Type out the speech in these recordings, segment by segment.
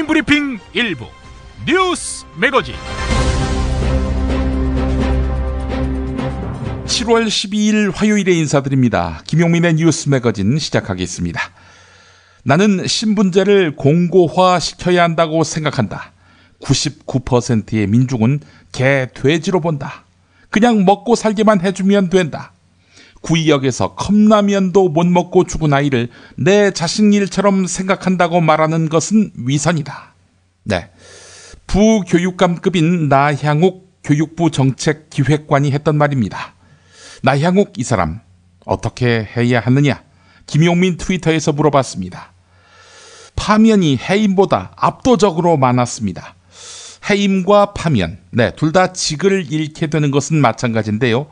모닝 브리핑 일부 뉴스 매거진 7월 12일 화요일에 인사드립니다. 김용민의 뉴스 매거진 시작하겠습니다. 나는 신분제를 공고화시켜야 한다고 생각한다. 99%의 민중은 개, 돼지로 본다. 그냥 먹고 살기만 해주면 된다. 구의역에서 컵라면도 못 먹고 죽은 아이를 내 자식 일처럼 생각한다고 말하는 것은 위선이다. 네, 부교육감급인 나향욱 교육부 정책기획관이 했던 말입니다. 나향욱 이 사람 어떻게 해야 하느냐? 김용민 트위터에서 물어봤습니다. 파면이 해임보다 압도적으로 많았습니다. 해임과 파면, 둘 다 직을 잃게 되는 것은 마찬가지인데요.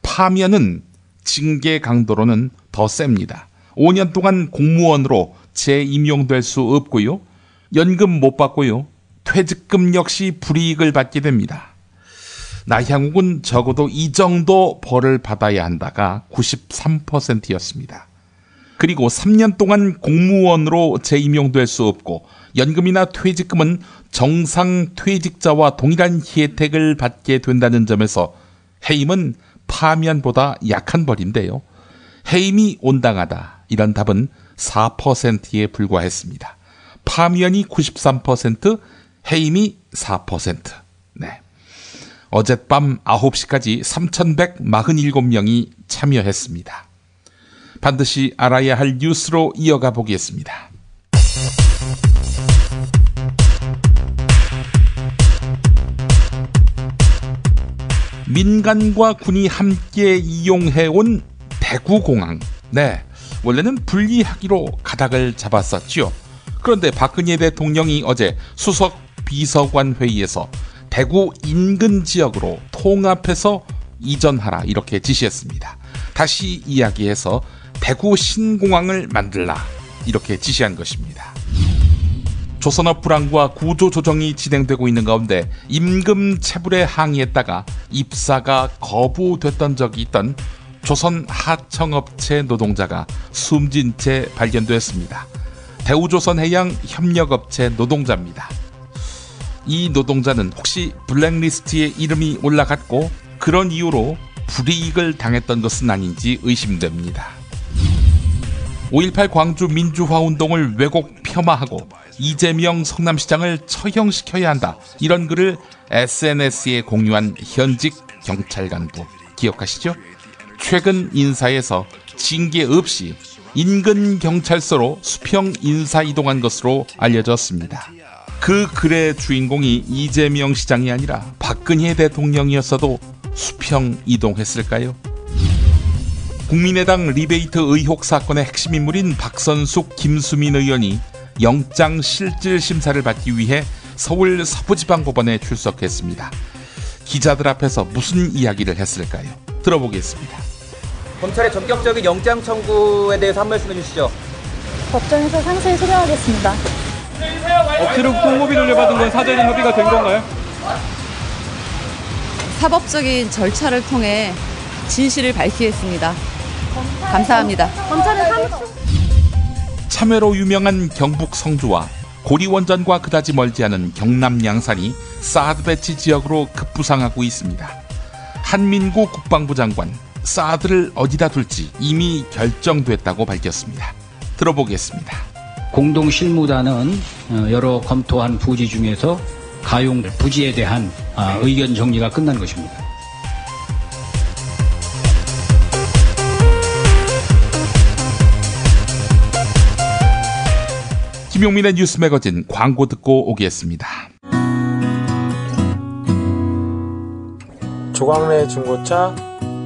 파면은 징계 강도로는 더 셉니다. 5년 동안 공무원으로 재임용될 수 없고요. 연금 못 받고요. 퇴직금 역시 불이익을 받게 됩니다. 나향욱은 적어도 이 정도 벌을 받아야 한다가 93%였습니다. 그리고 3년 동안 공무원으로 재임용될 수 없고 연금이나 퇴직금은 정상 퇴직자와 동일한 혜택을 받게 된다는 점에서 해임은 파면보다 약한 벌인데요. 해임이 온당하다. 이런 답은 4%에 불과했습니다. 파면이 93%, 해임이 4%. 네. 어젯밤 9시까지 3,147명이 참여했습니다. 반드시 알아야 할 뉴스로 이어가 보겠습니다. 민간과 군이 함께 이용해온 대구공항. 네, 원래는 분리하기로 가닥을 잡았었죠. 그런데 박근혜 대통령이 어제 수석 비서관 회의에서 대구 인근 지역으로 통합해서 이전하라 이렇게 지시했습니다. 다시 이야기해서 대구 신공항을 만들라 이렇게 지시한 것입니다. 조선업 불황과 구조조정이 진행되고 있는 가운데 임금 체불에 항의했다가 입사가 거부됐던 적이 있던 조선 하청업체 노동자가 숨진 채 발견됐습니다. 대우조선해양협력업체 노동자입니다. 이 노동자는 혹시 블랙리스트에 이름이 올라갔고 그런 이유로 불이익을 당했던 것은 아닌지 의심됩니다. 5.18 광주 민주화운동을 왜곡 폄하하고 이재명 성남시장을 처형시켜야 한다. 이런 글을 SNS에 공유한 현직 경찰 간부 기억하시죠? 최근 인사에서 징계 없이 인근 경찰서로 수평 인사 이동한 것으로 알려졌습니다. 그 글의 주인공이 이재명 시장이 아니라 박근혜 대통령이었어도 수평 이동했을까요? 국민의당 리베이트 의혹 사건의 핵심 인물인 박선숙, 김수민 의원이 영장 실질 심사를 받기 위해 서울 서부지방법원에 출석했습니다. 기자들 앞에서 무슨 이야기를 했을까요? 들어보겠습니다. 검찰의 전격적인 영장 청구에 대해서 한 말씀 해주시죠. 법정에서 상세히 소개하겠습니다. 억지로 공모비 돌려받은 건 사전에 협의가 된 건가요? 사법적인 절차를 통해 진실을 밝히겠습니다. 감사합니다. 검찰은 참외로 유명한 경북 성주와 고리원전과 그다지 멀지 않은 경남 양산이 사드 배치 지역으로 급부상하고 있습니다. 한민구 국방부 장관, 사드를 어디다 둘지 이미 결정됐다고 밝혔습니다. 들어보겠습니다. 공동실무단은 여러 검토한 부지 중에서 가용 부지에 대한 의견 정리가 끝난 것입니다. 김용민의 뉴스 매거진 광고 듣고 오겠습니다. 조광래 중고차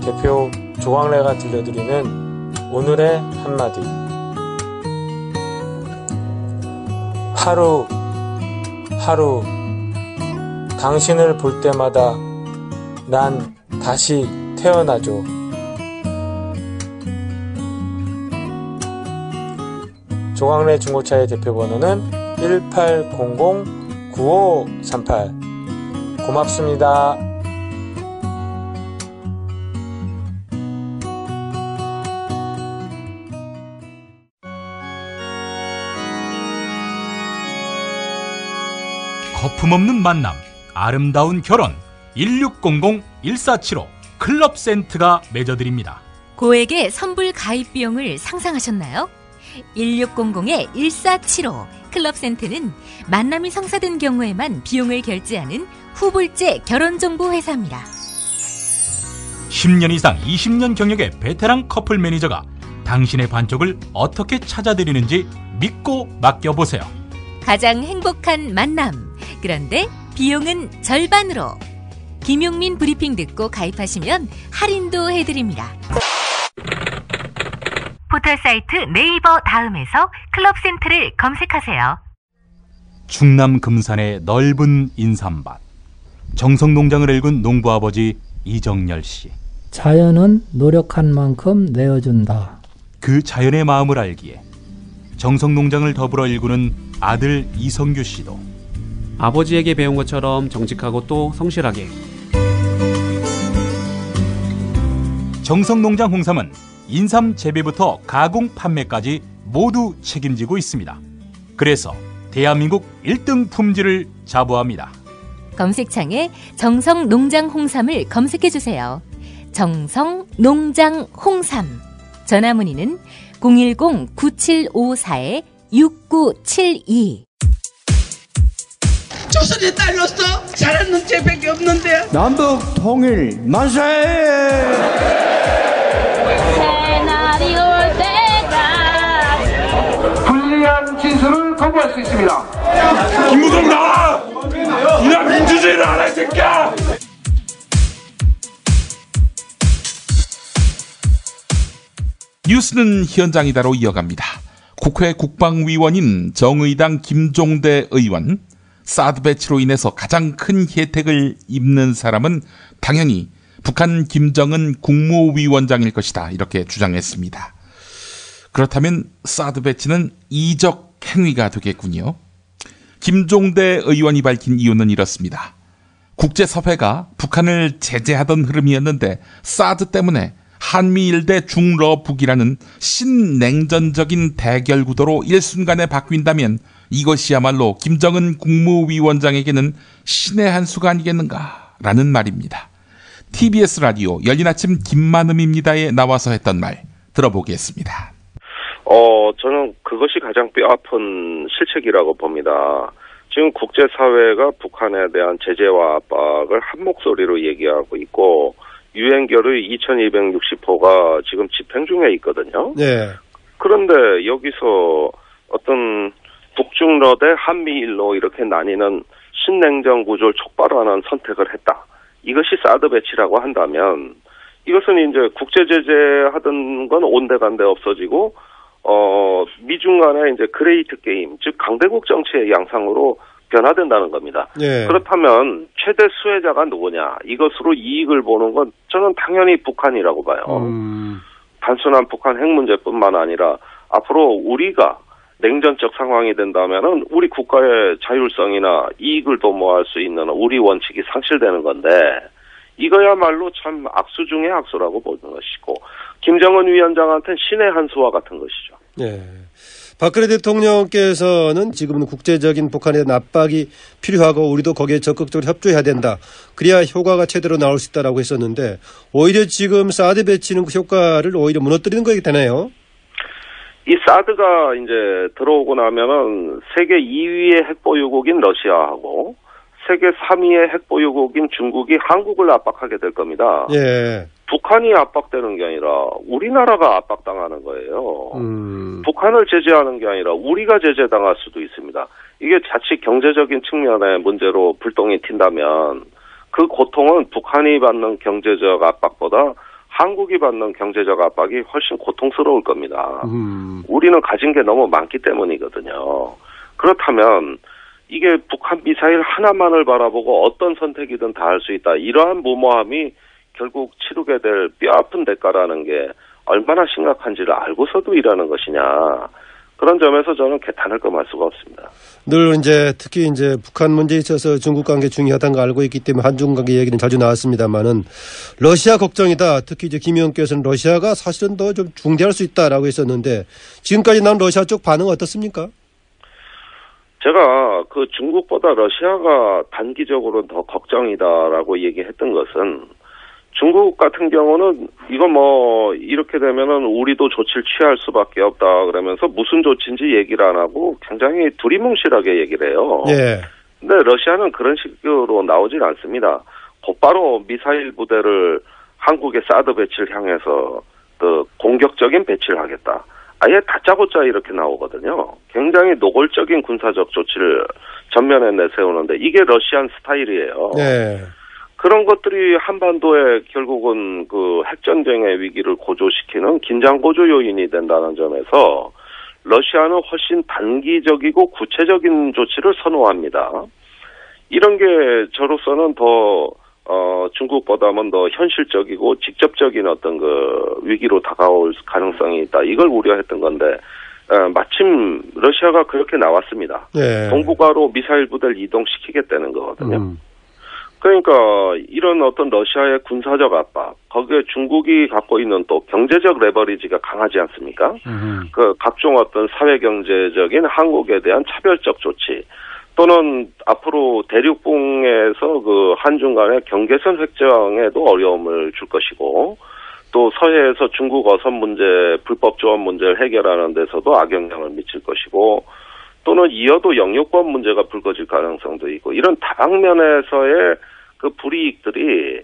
대표 조광래가 들려드리는 오늘의 한마디. 하루 당신을 볼 때마다 난 다시 태어나죠. 조광래 중고차의 대표번호는 1800-9538. 고맙습니다. 거품없는 만남, 아름다운 결혼 1600-1475 클럽센트가 맺어드립니다. 고액의 선불 가입 비용을 상상하셨나요? 1600-1475 클럽센트는 만남이 성사된 경우에만 비용을 결제하는 후불제 결혼정보 회사입니다. 10년 이상 20년 경력의 베테랑 커플 매니저가 당신의 반쪽을 어떻게 찾아드리는지 믿고 맡겨보세요. 가장 행복한 만남, 그런데 비용은 절반으로. 김용민 브리핑 듣고 가입하시면 할인도 해드립니다. 포털사이트 네이버 다음에서 클럽센트를 검색하세요. 충남 금산의 넓은 인삼밭, 정성농장을 일군 농부아버지 이정열 씨. 자연은 노력한 만큼 내어준다. 그 자연의 마음을 알기에 정성농장을 더불어 일구는 아들 이성규 씨도 아버지에게 배운 것처럼 정직하고 또 성실하게. 정성농장 홍삼은 인삼 재배부터 가공 판매까지 모두 책임지고 있습니다. 그래서 대한민국 1등 품질을 자부합니다. 검색창에 정성농장 홍삼을 검색해주세요. 정성농장 홍삼. 전화문의는 010-9754-6972. 조선의 딸로서 잘하는 죄밖에 없는데. 남북 통일 만세! 새날이 올 때가 불리한 진술을 거부할 수 있습니다. 김무성 나와! 우리가 민주주의를 알아, 이 새끼야! 뉴스는 현장이다로 이어갑니다. 국회 국방위원인 정의당 김종대 의원, 사드 배치로 인해서 가장 큰 혜택을 입는 사람은 당연히 북한 김정은 국무위원장일 것이다, 이렇게 주장했습니다. 그렇다면 사드 배치는 이적 행위가 되겠군요. 김종대 의원이 밝힌 이유는 이렇습니다. 국제사회가 북한을 제재하던 흐름이었는데 사드 때문에 한미일 대 중러북이라는 신냉전적인 대결 구도로 일순간에 바뀐다면 이것이야말로 김정은 국무위원장에게는 신의 한 수가 아니겠는가라는 말입니다. TBS 라디오 열린 아침 김만음입니다에 나와서 했던 말 들어보겠습니다. 저는 그것이 가장 뼈아픈 실책이라고 봅니다. 지금 국제사회가 북한에 대한 제재와 압박을 한 목소리로 얘기하고 있고 유엔결의 2260호가 지금 집행 중에 있거든요. 네. 그런데 여기서 어떤 북중러 대 한미일로 이렇게 나뉘는 신냉전 구조를 촉발하는 선택을 했다. 이것이 사드 배치라고 한다면 이것은 이제 국제 제재하던 건 온데간데 없어지고 미중 간의 이제 그레이트 게임, 즉 강대국 정치의 양상으로 변화된다는 겁니다. 예. 그렇다면 최대 수혜자가 누구냐? 이것으로 이익을 보는 건 저는 당연히 북한이라고 봐요. 단순한 북한 핵 문제뿐만 아니라 앞으로 우리가 냉전적 상황이 된다면은 우리 국가의 자율성이나 이익을 도모할 수 있는 우리 원칙이 상실되는 건데 이거야말로 참 악수 중의 악수라고 보는 것이고 김정은 위원장한테는 신의 한 수와 같은 것이죠. 네. 박근혜 대통령께서는 지금은 국제적인 북한에 대한 압박이 필요하고 우리도 거기에 적극적으로 협조해야 된다. 그래야 효과가 제대로 나올 수 있다라고 했었는데 오히려 지금 사드 배치는 그 효과를 오히려 무너뜨리는 거게 되나요? 이 사드가 이제 들어오고 나면은 세계 2위의 핵보유국인 러시아하고 세계 3위의 핵보유국인 중국이 한국을 압박하게 될 겁니다. 예. 북한이 압박되는 게 아니라 우리나라가 압박당하는 거예요. 북한을 제재하는 게 아니라 우리가 제재당할 수도 있습니다. 이게 자칫 경제적인 측면의 문제로 불똥이 튄다면 그 고통은 북한이 받는 경제적 압박보다 한국이 받는 경제적 압박이 훨씬 고통스러울 겁니다. 우리는 가진 게 너무 많기 때문이거든요. 그렇다면 이게 북한 미사일 하나만을 바라보고 어떤 선택이든 다 할 수 있다. 이러한 무모함이 결국 치르게 될 뼈아픈 대가라는 게 얼마나 심각한지를 알고서도 이러는 것이냐. 그런 점에서 저는 개탄을 금할 수가 없습니다. 늘 이제 특히 이제 북한 문제에 있어서 중국 관계 중요하다는 걸 알고 있기 때문에 한중 관계 얘기는 자주 나왔습니다만은 러시아 걱정이다. 특히 이제 김 의원께서는 러시아가 사실은 더 좀 중대할 수 있다라고 했었는데 지금까지 난 러시아 쪽 반응 어떻습니까? 제가 그 중국보다 러시아가 단기적으로 더 걱정이다라고 얘기했던 것은 중국 같은 경우는 이거 뭐 이렇게 되면은 우리도 조치를 취할 수밖에 없다 그러면서 무슨 조치인지 얘기를 안 하고 굉장히 두리뭉실하게 얘기를 해요. 예. 근데 러시아는 그런 식으로 나오질 않습니다. 곧바로 미사일 부대를 한국의 사드 배치를 향해서 그 공격적인 배치를 하겠다. 아예 다짜고짜 이렇게 나오거든요. 굉장히 노골적인 군사적 조치를 전면에 내세우는데 이게 러시안 스타일이에요. 네. 그런 것들이 한반도에 결국은 그 핵전쟁의 위기를 고조시키는 긴장 고조 요인이 된다는 점에서 러시아는 훨씬 단기적이고 구체적인 조치를 선호합니다. 이런 게 저로서는 더 중국보다는 더 현실적이고 직접적인 어떤 그 위기로 다가올 가능성이 있다. 이걸 우려했던 건데 마침 러시아가 그렇게 나왔습니다. 네. 동북아로 미사일 부대를 이동시키겠다는 거거든요. 그러니까 이런 어떤 러시아의 군사적 압박, 거기에 중국이 갖고 있는 또 경제적 레버리지가 강하지 않습니까? 그 각종 어떤 사회 경제적인 한국에 대한 차별적 조치, 또는 앞으로 대륙붕에서 그 한중 간의 경계선 획정에도 어려움을 줄 것이고, 또 서해에서 중국 어선 문제, 불법 조업 문제를 해결하는 데서도 악영향을 미칠 것이고, 또는 이어도 영유권 문제가 불거질 가능성도 있고, 이런 다방면에서의 그 불이익들이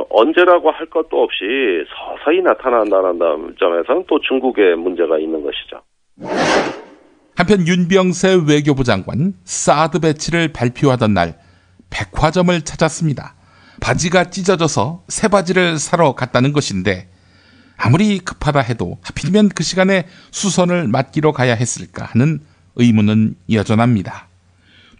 언제라고 할 것도 없이 서서히 나타난다는 점에서는 또 중국의 문제가 있는 것이죠. 한편 윤병세 외교부 장관 사드 배치를 발표하던 날 백화점을 찾았습니다. 바지가 찢어져서 새 바지를 사러 갔다는 것인데 아무리 급하다 해도 하필이면 그 시간에 수선을 맡기러 가야 했을까 하는 의문은 여전합니다.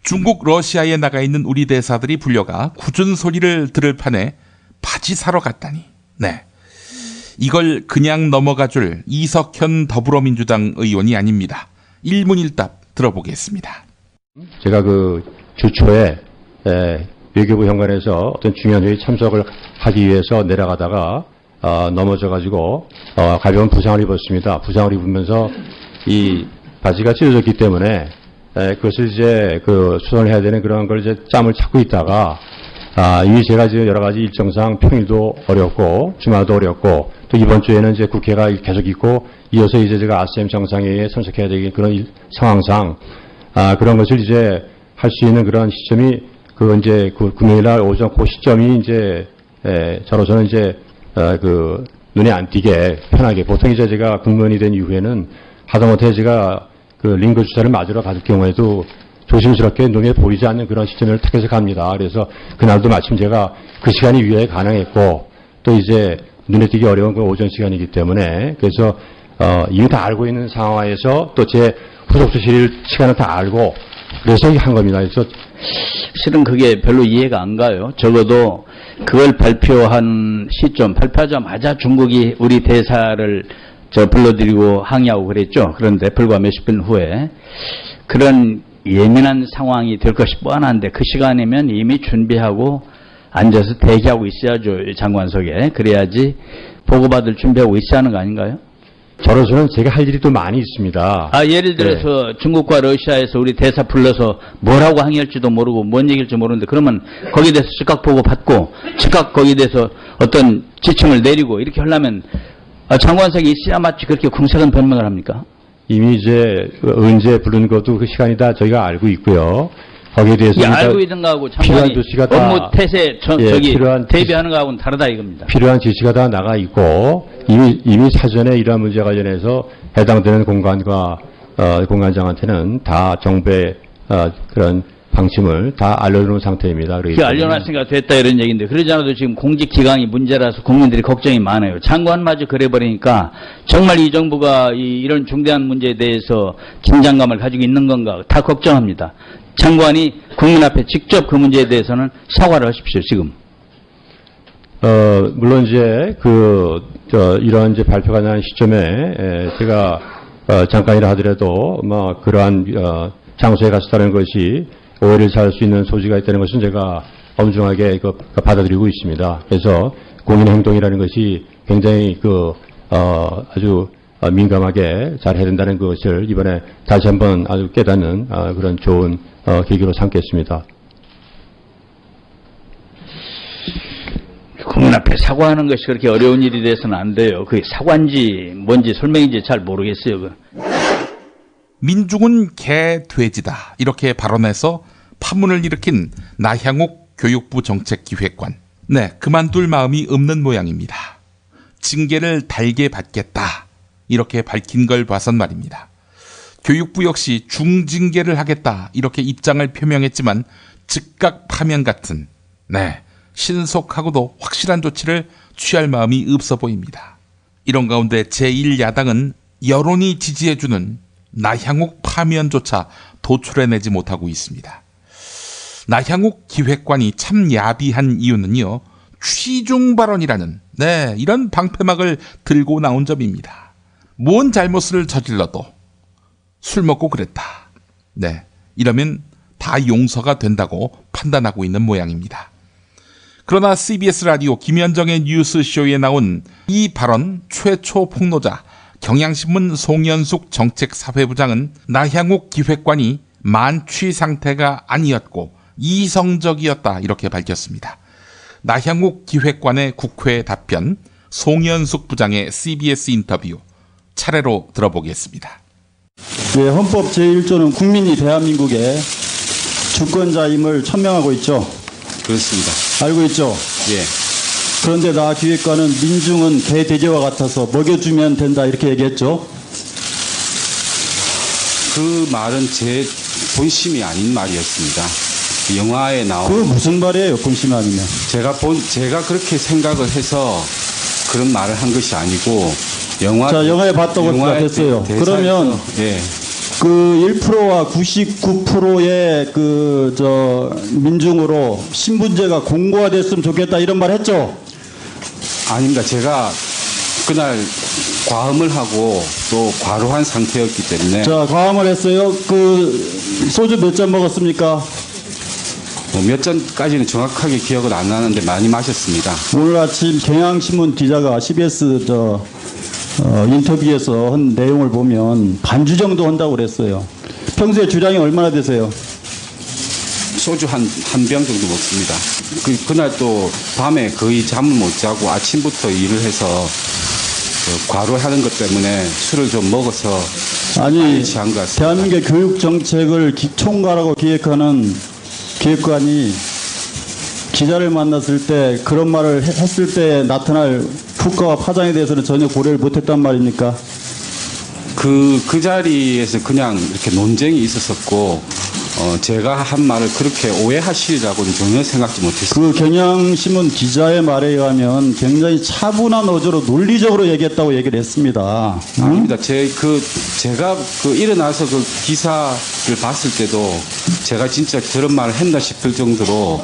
중국, 러시아에 나가 있는 우리 대사들이 불려가 굳은 소리를 들을 판에 바지 사러 갔다니. 네, 이걸 그냥 넘어가줄 이석현 더불어민주당 의원이 아닙니다. 일문일답 들어보겠습니다. 제가 그 주초에 외교부 현관에서 어떤 중요한 회의 참석을 하기 위해서 내려가다가 넘어져가지고 가벼운 부상을 입었습니다. 부상을 입으면서 이 바지가 찢어졌기 때문에 그것을 이제 그 수선을 해야 되는 그런 걸 이제 짬을 찾고 있다가 이미 제가 지금 여러 가지 일정상 평일도 어렵고 주말도 어렵고 또 이번 주에는 이제 국회가 계속 있고 이어서 이제 제가 아셈 정상회의에 참석해야 되는 그런 상황상 그런 것을 이제 할 수 있는 그런 시점이 그 이제 그 금요일날 오전 그 시점이 이제 저로서는 이제 그 눈에 안 띄게 편하게 보통 이제 제가 국무원이 된 이후에는 하다못해 제가 그 링거 주사를 맞으러 갈 경우에도 조심스럽게 눈에 보이지 않는 그런 시점을 택해서 갑니다. 그래서 그날도 마침 제가 그 시간이 유일하게 가능했고 또 이제 눈에 띄기 어려운 그 오전 시간이기 때문에 그래서 이미 다 알고 있는 상황에서 또 제 후속조 시간을 다 알고 그래서 한 겁니다. 그래서 실은 그게 별로 이해가 안 가요. 적어도 그걸 발표한 시점, 발표하자마자 중국이 우리 대사를 불러들이고 항의하고 그랬죠. 그런데 불과 몇십 분 후에 그런 예민한 상황이 될 것이 뻔한데 그 시간이면 이미 준비하고 앉아서 대기하고 있어야죠. 장관석에. 그래야지 보고받을 준비하고 있어야 하는 거 아닌가요? 저로서는 제가 할 일이 또 많이 있습니다. 예를 들어서 중국과 러시아에서 우리 대사 불러서 뭐라고 항의할지도 모르고 뭔 얘기일지 모르는데 그러면 거기에 대해서 즉각 보고 받고 즉각 거기에 대해서 어떤 지침을 내리고 이렇게 하려면 장관석이 있어야 마치 그렇게 궁색한 변명을 합니까? 이미 이제 언제 부르는 것도 그 시간이 다 저희가 알고 있고요. 거기에 대해서 알고 있는 거하고 장관이 업무 태세 대비하는 거하고는 다르다 이겁니다. 필요한 지시가 다 나가 있고 이미 사전에 이러한 문제 관련해서 해당되는 공관과 공관장한테는 다 정부의 그런 방침을 다 알려놓은 상태입니다. 그게 알려놨으니까 됐다 이런 얘기인데 그러지 않아도 지금 공직기강이 문제라서 국민들이 걱정이 많아요. 장관마저 그래버리니까 정말 이 정부가 이런 중대한 문제에 대해서 긴장감을 가지고 있는 건가 다 걱정합니다. 장관이 국민 앞에 직접 그 문제에 대해서는 사과를 하십시오. 지금. 물론 이제 이런 이제 발표가 난 시점에 제가 잠깐이라 하더라도 그러한 장소에 갔었다는 것이 오해를 살 수 있는 소지가 있다는 것은 제가 엄중하게 받아들이고 있습니다. 그래서 공인의 행동이라는 것이 굉장히 아주 민감하게 잘 해야 된다는 것을 이번에 다시 한번 아주 깨닫는 그런 좋은 계기로 삼겠습니다. 국민 앞에 사과하는 것이 그렇게 어려운 일이 돼서는 안 돼요. 그게 사과인지 뭔지 설명인지 잘 모르겠어요. 민중은 개, 돼지다 이렇게 발언해서 파문을 일으킨 나향욱 교육부 정책기획관. 네, 그만둘 마음이 없는 모양입니다. 징계를 달게 받겠다 이렇게 밝힌 걸 봐선 말입니다. 교육부 역시 중징계를 하겠다 이렇게 입장을 표명했지만 즉각 파면 같은 신속하고도 확실한 조치를 취할 마음이 없어 보입니다. 이런 가운데 제1야당은 여론이 지지해주는 나향욱 파면조차 도출해내지 못하고 있습니다. 나향욱 기획관이 참 야비한 이유는요. 취중 발언이라는 이런 방패막을 들고 나온 점입니다. 뭔 잘못을 저질러도 술 먹고 그랬다. 이러면 다 용서가 된다고 판단하고 있는 모양입니다. 그러나 CBS 라디오 김현정의 뉴스쇼에 나온 이 발언 최초 폭로자 경향신문 송현숙 정책사회부장은 나향욱 기획관이 만취 상태가 아니었고 이성적이었다 이렇게 밝혔습니다. 나향욱 기획관의 국회 답변, 송현숙 부장의 CBS 인터뷰 차례로 들어보겠습니다. 네, 헌법 제1조는 국민이 대한민국의 주권자임을 천명하고 있죠. 그렇습니다. 알고 있죠? 예. 그런데 나 기획관은 민중은 개, 돼지와 같아서 먹여주면 된다 이렇게 얘기했죠. 그 말은 제 본심이 아닌 말이었습니다. 영화에 나온. 그 무슨 말이에요, 본심이 아니면? 제가 그렇게 생각을 해서 그런 말을 한 것이 아니고 영화에 봤다고 생각했어요. 그러면 그 1%와 99%의 민중으로 신분제가 공고화됐으면 좋겠다 이런 말 했죠? 아닙니다. 제가 그날 과음을 하고 또 과로한 상태였기 때문에. 자, 과음을 했어요. 그 소주 몇 잔 먹었습니까? 몇 잔까지는 정확하게 기억은 안 나는데 많이 마셨습니다. 오늘 아침 경향신문 기자가 CBS 인터뷰에서 한 내용을 보면 반주 정도 한다고 그랬어요. 평소에 주량이 얼마나 되세요? 소주 한 병 정도 먹습니다. 그날 또 밤에 거의 잠을 못 자고 아침부터 일을 해서 과로하는 것 때문에 술을 좀 먹어서 아니, 취한 것 같습니다. 대한민국의 교육 정책을 총괄하고 기획하는 기획관이 기자를 만났을 때 그런 말을 했을 때 나타날 후과와 파장에 대해서는 전혀 고려를 못했단 말입니까? 그 자리에서 그냥 이렇게 논쟁이 있었었고 제가 한 말을 그렇게 오해하시리라고는 전혀 생각지 못했습니다. 그 경향신문 기자의 말에 의하면 굉장히 차분한 어조로 논리적으로 얘기했다고 얘기를 했습니다. 아닙니다. 제가 일어나서 그 기사를 봤을 때도 제가 진짜 저런 말을 했나 싶을 정도로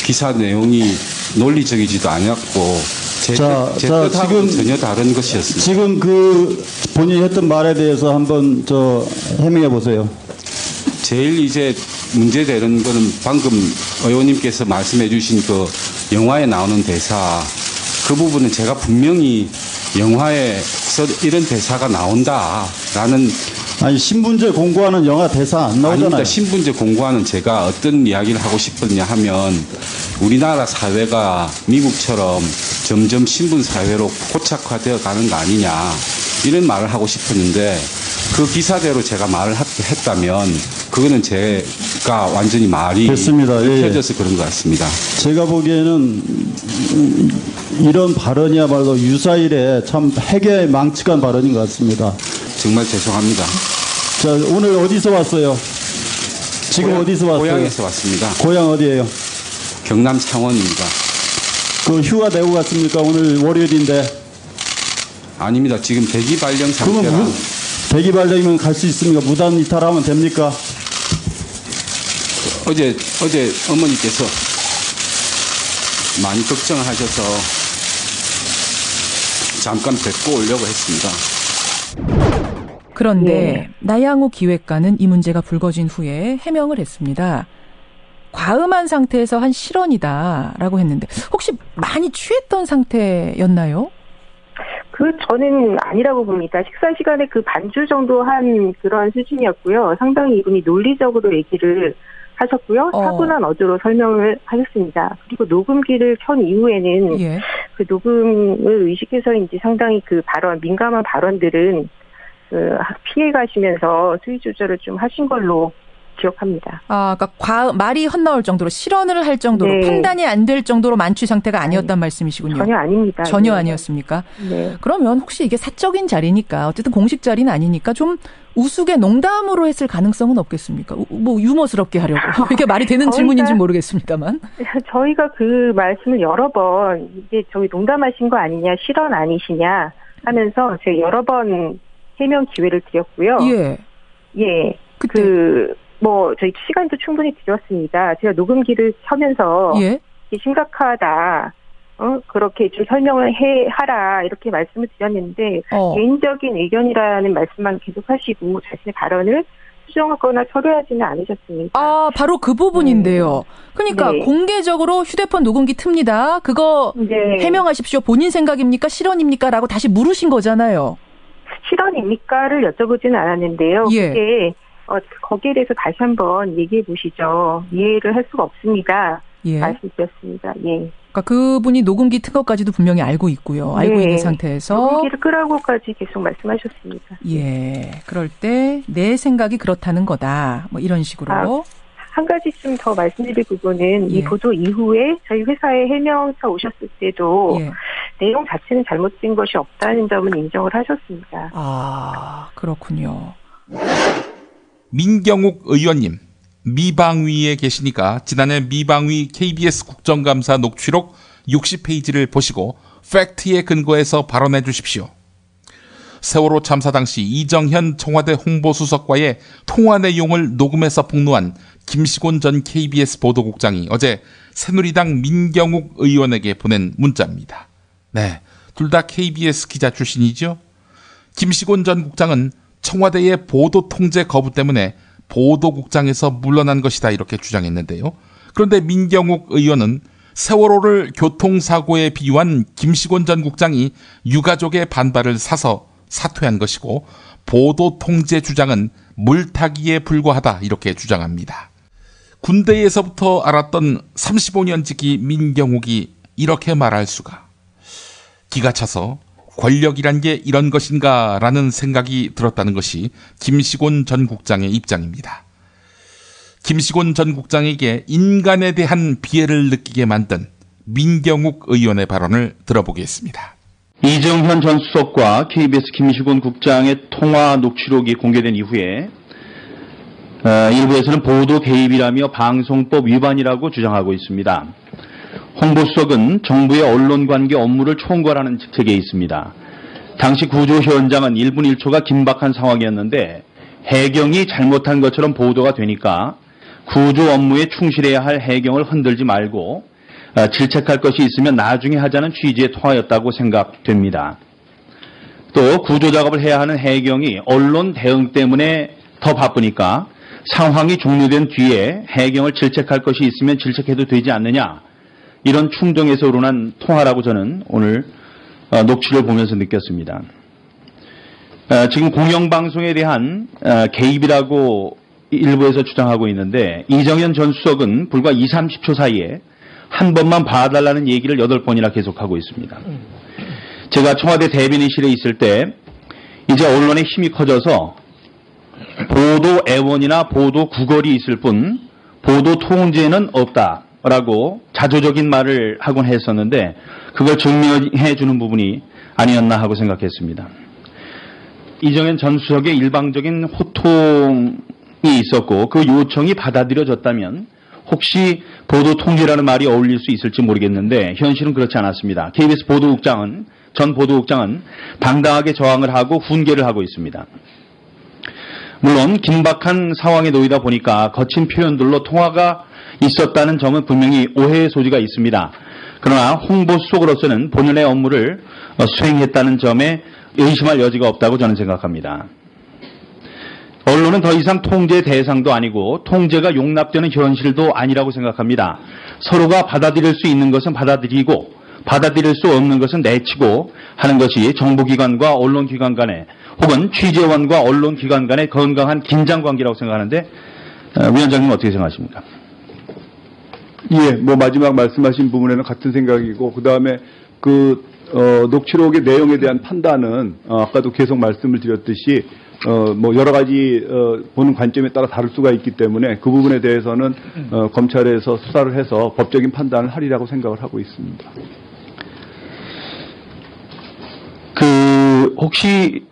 기사 내용이 논리적이지도 않았고 제 뜻하고는 전혀 다른 것이었습니다. 지금 그 본인이 했던 말에 대해서 한번 해명해 보세요. 제일 이제 문제되는 거는 방금 의원님께서 말씀해 주신 그 영화에 나오는 대사, 그 부분은 제가 분명히 영화에서 이런 대사가 나온다라는. 아니, 신분제 공고하는 영화 대사 안 나오잖아요. 아닙니다. 신분제 공고하는 제가 어떤 이야기를 하고 싶었냐 하면 우리나라 사회가 미국처럼 점점 신분 사회로 고착화되어 가는 거 아니냐 이런 말을 하고 싶었는데 그 기사대로 제가 말을 했다면 그거는 제가 완전히 말이 펴져서 그런 것 같습니다. 제가 보기에는 이런 발언이야말로 유사일에 참 핵에 망측한 발언인 것 같습니다. 정말 죄송합니다. 자, 오늘 어디서 왔어요? 지금 어디서 왔어요? 고향에서 왔습니다. 고향 어디예요? 경남 창원입니다. 그 휴가 내고 갔습니까? 오늘 월요일인데. 아닙니다. 지금 대기 발령 상태라. 대기 발령이면 갈 수 있습니까? 무단 이탈하면 됩니까? 어제 어머니께서 많이 걱정하셔서 잠깐 뵙고 오려고 했습니다. 그런데 나향욱 기획관은 이 문제가 불거진 후에 해명을 했습니다. 과음한 상태에서 한 실언이다라고 했는데 혹시 많이 취했던 상태였나요? 저는 아니라고 봅니다. 식사 시간에 그 반주 정도 한 그런 수준이었고요. 상당히 이분이 논리적으로 얘기를 하셨고요. 차분한 어조로 설명을 하셨습니다. 그리고 녹음기를 켠 이후에는 그 녹음을 의식해서인지 상당히 그 민감한 발언들은 피해 가시면서 수위 조절을 좀 하신 걸로 기억합니다. 그러니까 말이 헛나올 정도로 실언을 할 정도로 판단이 안 될 정도로 만취 상태가 아니었단 말씀이시군요. 전혀 아닙니다. 전혀 아니었습니까? 네. 그러면 혹시 이게 사적인 자리니까 어쨌든 공식 자리는 아니니까 좀 우스개 농담으로 했을 가능성은 없겠습니까? 뭐 유머스럽게 하려고. 이게 말이 되는 질문인지 모르겠습니다만. 저희가 그 말씀을 여러 번 이게 저희 농담하신 거 아니냐, 실언 아니시냐 하면서 제가 여러 번 해명 기회를 드렸고요. 저희 시간도 충분히 드렸습니다. 제가 녹음기를 켜면서 심각하다. 그렇게 좀 설명을 하라 이렇게 말씀을 드렸는데 개인적인 의견이라는 말씀만 계속 하시고 자신의 발언을 수정하거나 철회하지는 않으셨습니다. 바로 그 부분인데요. 그러니까 공개적으로 휴대폰 녹음기 틉니다. 그거 해명하십시오. 본인 생각입니까? 실언입니까? 라고 다시 물으신 거잖아요. 실언입니까를 여쭤보지는 않았는데요. 그게 거기에 대해서 다시 한번 얘기해 보시죠. 이해를 할 수가 없습니다. 말씀드렸습니다. 그러니까 그분이 녹음기 튼 것까지도 분명히 알고 있고요. 알고 있는 상태에서 녹음기를 끄라고까지 계속 말씀하셨습니다. 그럴 때 내 생각이 그렇다는 거다. 뭐 이런 식으로. 한 가지쯤 더 말씀드릴 부분은 이 보도 이후에 저희 회사에 해명차 오셨을 때도 내용 자체는 잘못된 것이 없다는 점은 인정을 하셨습니다. 그렇군요. 민경욱 의원님, 미방위에 계시니까 지난해 미방위 KBS 국정감사 녹취록 60페이지를 보시고 팩트에 근거해서 발언해 주십시오. 세월호 참사 당시 이정현 청와대 홍보수석과의 통화 내용을 녹음해서 폭로한 김시곤 전 KBS 보도국장이 어제 새누리당 민경욱 의원에게 보낸 문자입니다. 네, 둘 다 KBS 기자 출신이죠. 김시곤 전 국장은 청와대의 보도 통제 거부 때문에 보도국장에서 물러난 것이다 이렇게 주장했는데요. 그런데 민경욱 의원은 세월호를 교통사고에 비유한 김시곤 전 국장이 유가족의 반발을 사서 사퇴한 것이고 보도 통제 주장은 물타기에 불과하다 이렇게 주장합니다. 군대에서부터 알았던 35년 지기 민경욱이 이렇게 말할 수가. 기가 차서 권력이란 게 이런 것인가 라는 생각이 들었다는 것이 김시곤 전 국장의 입장입니다. 김시곤 전 국장에게 인간에 대한 비애를 느끼게 만든 민경욱 의원의 발언을 들어보겠습니다. 이정현 전 수석과 KBS 김시곤 국장의 통화 녹취록이 공개된 이후에 일부에서는 보도 개입이라며 방송법 위반이라고 주장하고 있습니다. 홍보수석은 정부의 언론관계 업무를 총괄하는 직책에 있습니다. 당시 구조 현장은 1분 1초가 긴박한 상황이었는데 해경이 잘못한 것처럼 보도가 되니까 구조 업무에 충실해야 할 해경을 흔들지 말고 질책할 것이 있으면 나중에 하자는 취지의 통화였다고 생각됩니다. 또 구조 작업을 해야 하는 해경이 언론 대응 때문에 더 바쁘니까 상황이 종료된 뒤에 해경을 질책할 것이 있으면 질책해도 되지 않느냐, 이런 충동에서 우러난 통화라고 저는 오늘 녹취를 보면서 느꼈습니다. 지금 공영방송에 대한 개입이라고 일부에서 주장하고 있는데 이정현 전 수석은 불과 20, 30초 사이에 한 번만 봐달라는 얘기를 8번이나 계속하고 있습니다. 제가 청와대 대변인실에 있을 때 이제 언론의 힘이 커져서 보도 애원이나 보도 구걸이 있을 뿐 보도 통제는 없다라고 자조적인 말을 하곤 했었는데 그걸 증명해 주는 부분이 아니었나 하고 생각했습니다. 이정현 전 수석의 일방적인 호통이 있었고 그 요청이 받아들여졌다면 혹시 보도 통제라는 말이 어울릴 수 있을지 모르겠는데 현실은 그렇지 않았습니다. KBS 전 보도국장은 당당하게 저항을 하고 훈계를 하고 있습니다. 물론 긴박한 상황에 놓이다 보니까 거친 표현들로 통화가 있었다는 점은 분명히 오해의 소지가 있습니다. 그러나 홍보수석으로서는 본연의 업무를 수행했다는 점에 의심할 여지가 없다고 저는 생각합니다. 언론은 더 이상 통제 대상도 아니고 통제가 용납되는 현실도 아니라고 생각합니다. 서로가 받아들일 수 있는 것은 받아들이고 받아들일 수 없는 것은 내치고 하는 것이 정보기관과 언론기관 간의 혹은 취재원과 언론기관 간의 건강한 긴장관계라고 생각하는데 위원장님 어떻게 생각하십니까? 예, 뭐 마지막 말씀하신 부분에는 같은 생각이고 그다음에 녹취록의 내용에 대한 판단은 아까도 계속 말씀을 드렸듯이 뭐 여러 가지 보는 관점에 따라 다를 수가 있기 때문에 그 부분에 대해서는 검찰에서 수사를 해서 법적인 판단을 하리라고 생각을 하고 있습니다. 혹시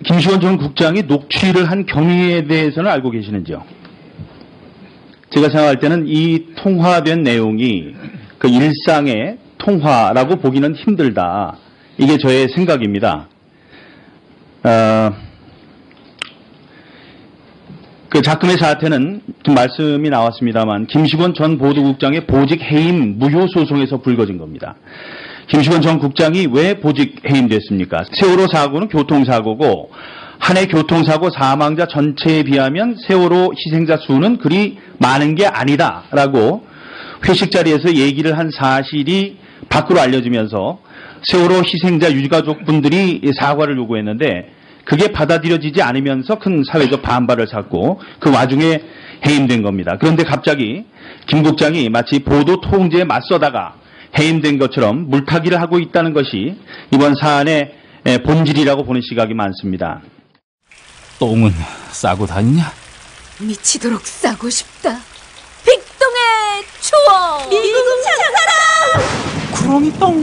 김시원 전 국장이 녹취를 한 경위에 대해서는 알고 계시는지요? 제가 생각할 때는 이 통화된 내용이 그 일상의 통화라고 보기는 힘들다. 이게 저의 생각입니다. 그 작금의 사태는 좀 말씀이 나왔습니다만 김시원 전 보도국장의 보직 해임 무효 소송에서 불거진 겁니다. 김시원 전 국장이 왜 보직 해임됐습니까? 세월호 사고는 교통사고고 한 해 교통사고 사망자 전체에 비하면 세월호 희생자 수는 그리 많은 게 아니다라고 회식 자리에서 얘기를 한 사실이 밖으로 알려지면서 세월호 희생자 유가족분들이 사과를 요구했는데 그게 받아들여지지 않으면서 큰 사회적 반발을 샀고 그 와중에 해임된 겁니다. 그런데 갑자기 김 국장이 마치 보도 통제에 맞서다가 해임된 것처럼 물타기를 하고 있다는 것이 이번 사안의 본질이라고 보는 시각이 많습니다. 똥은 싸고 다니냐? 미치도록 싸고 싶다. 빅동의 추억. 미궁 장사랑. 구렁이 똥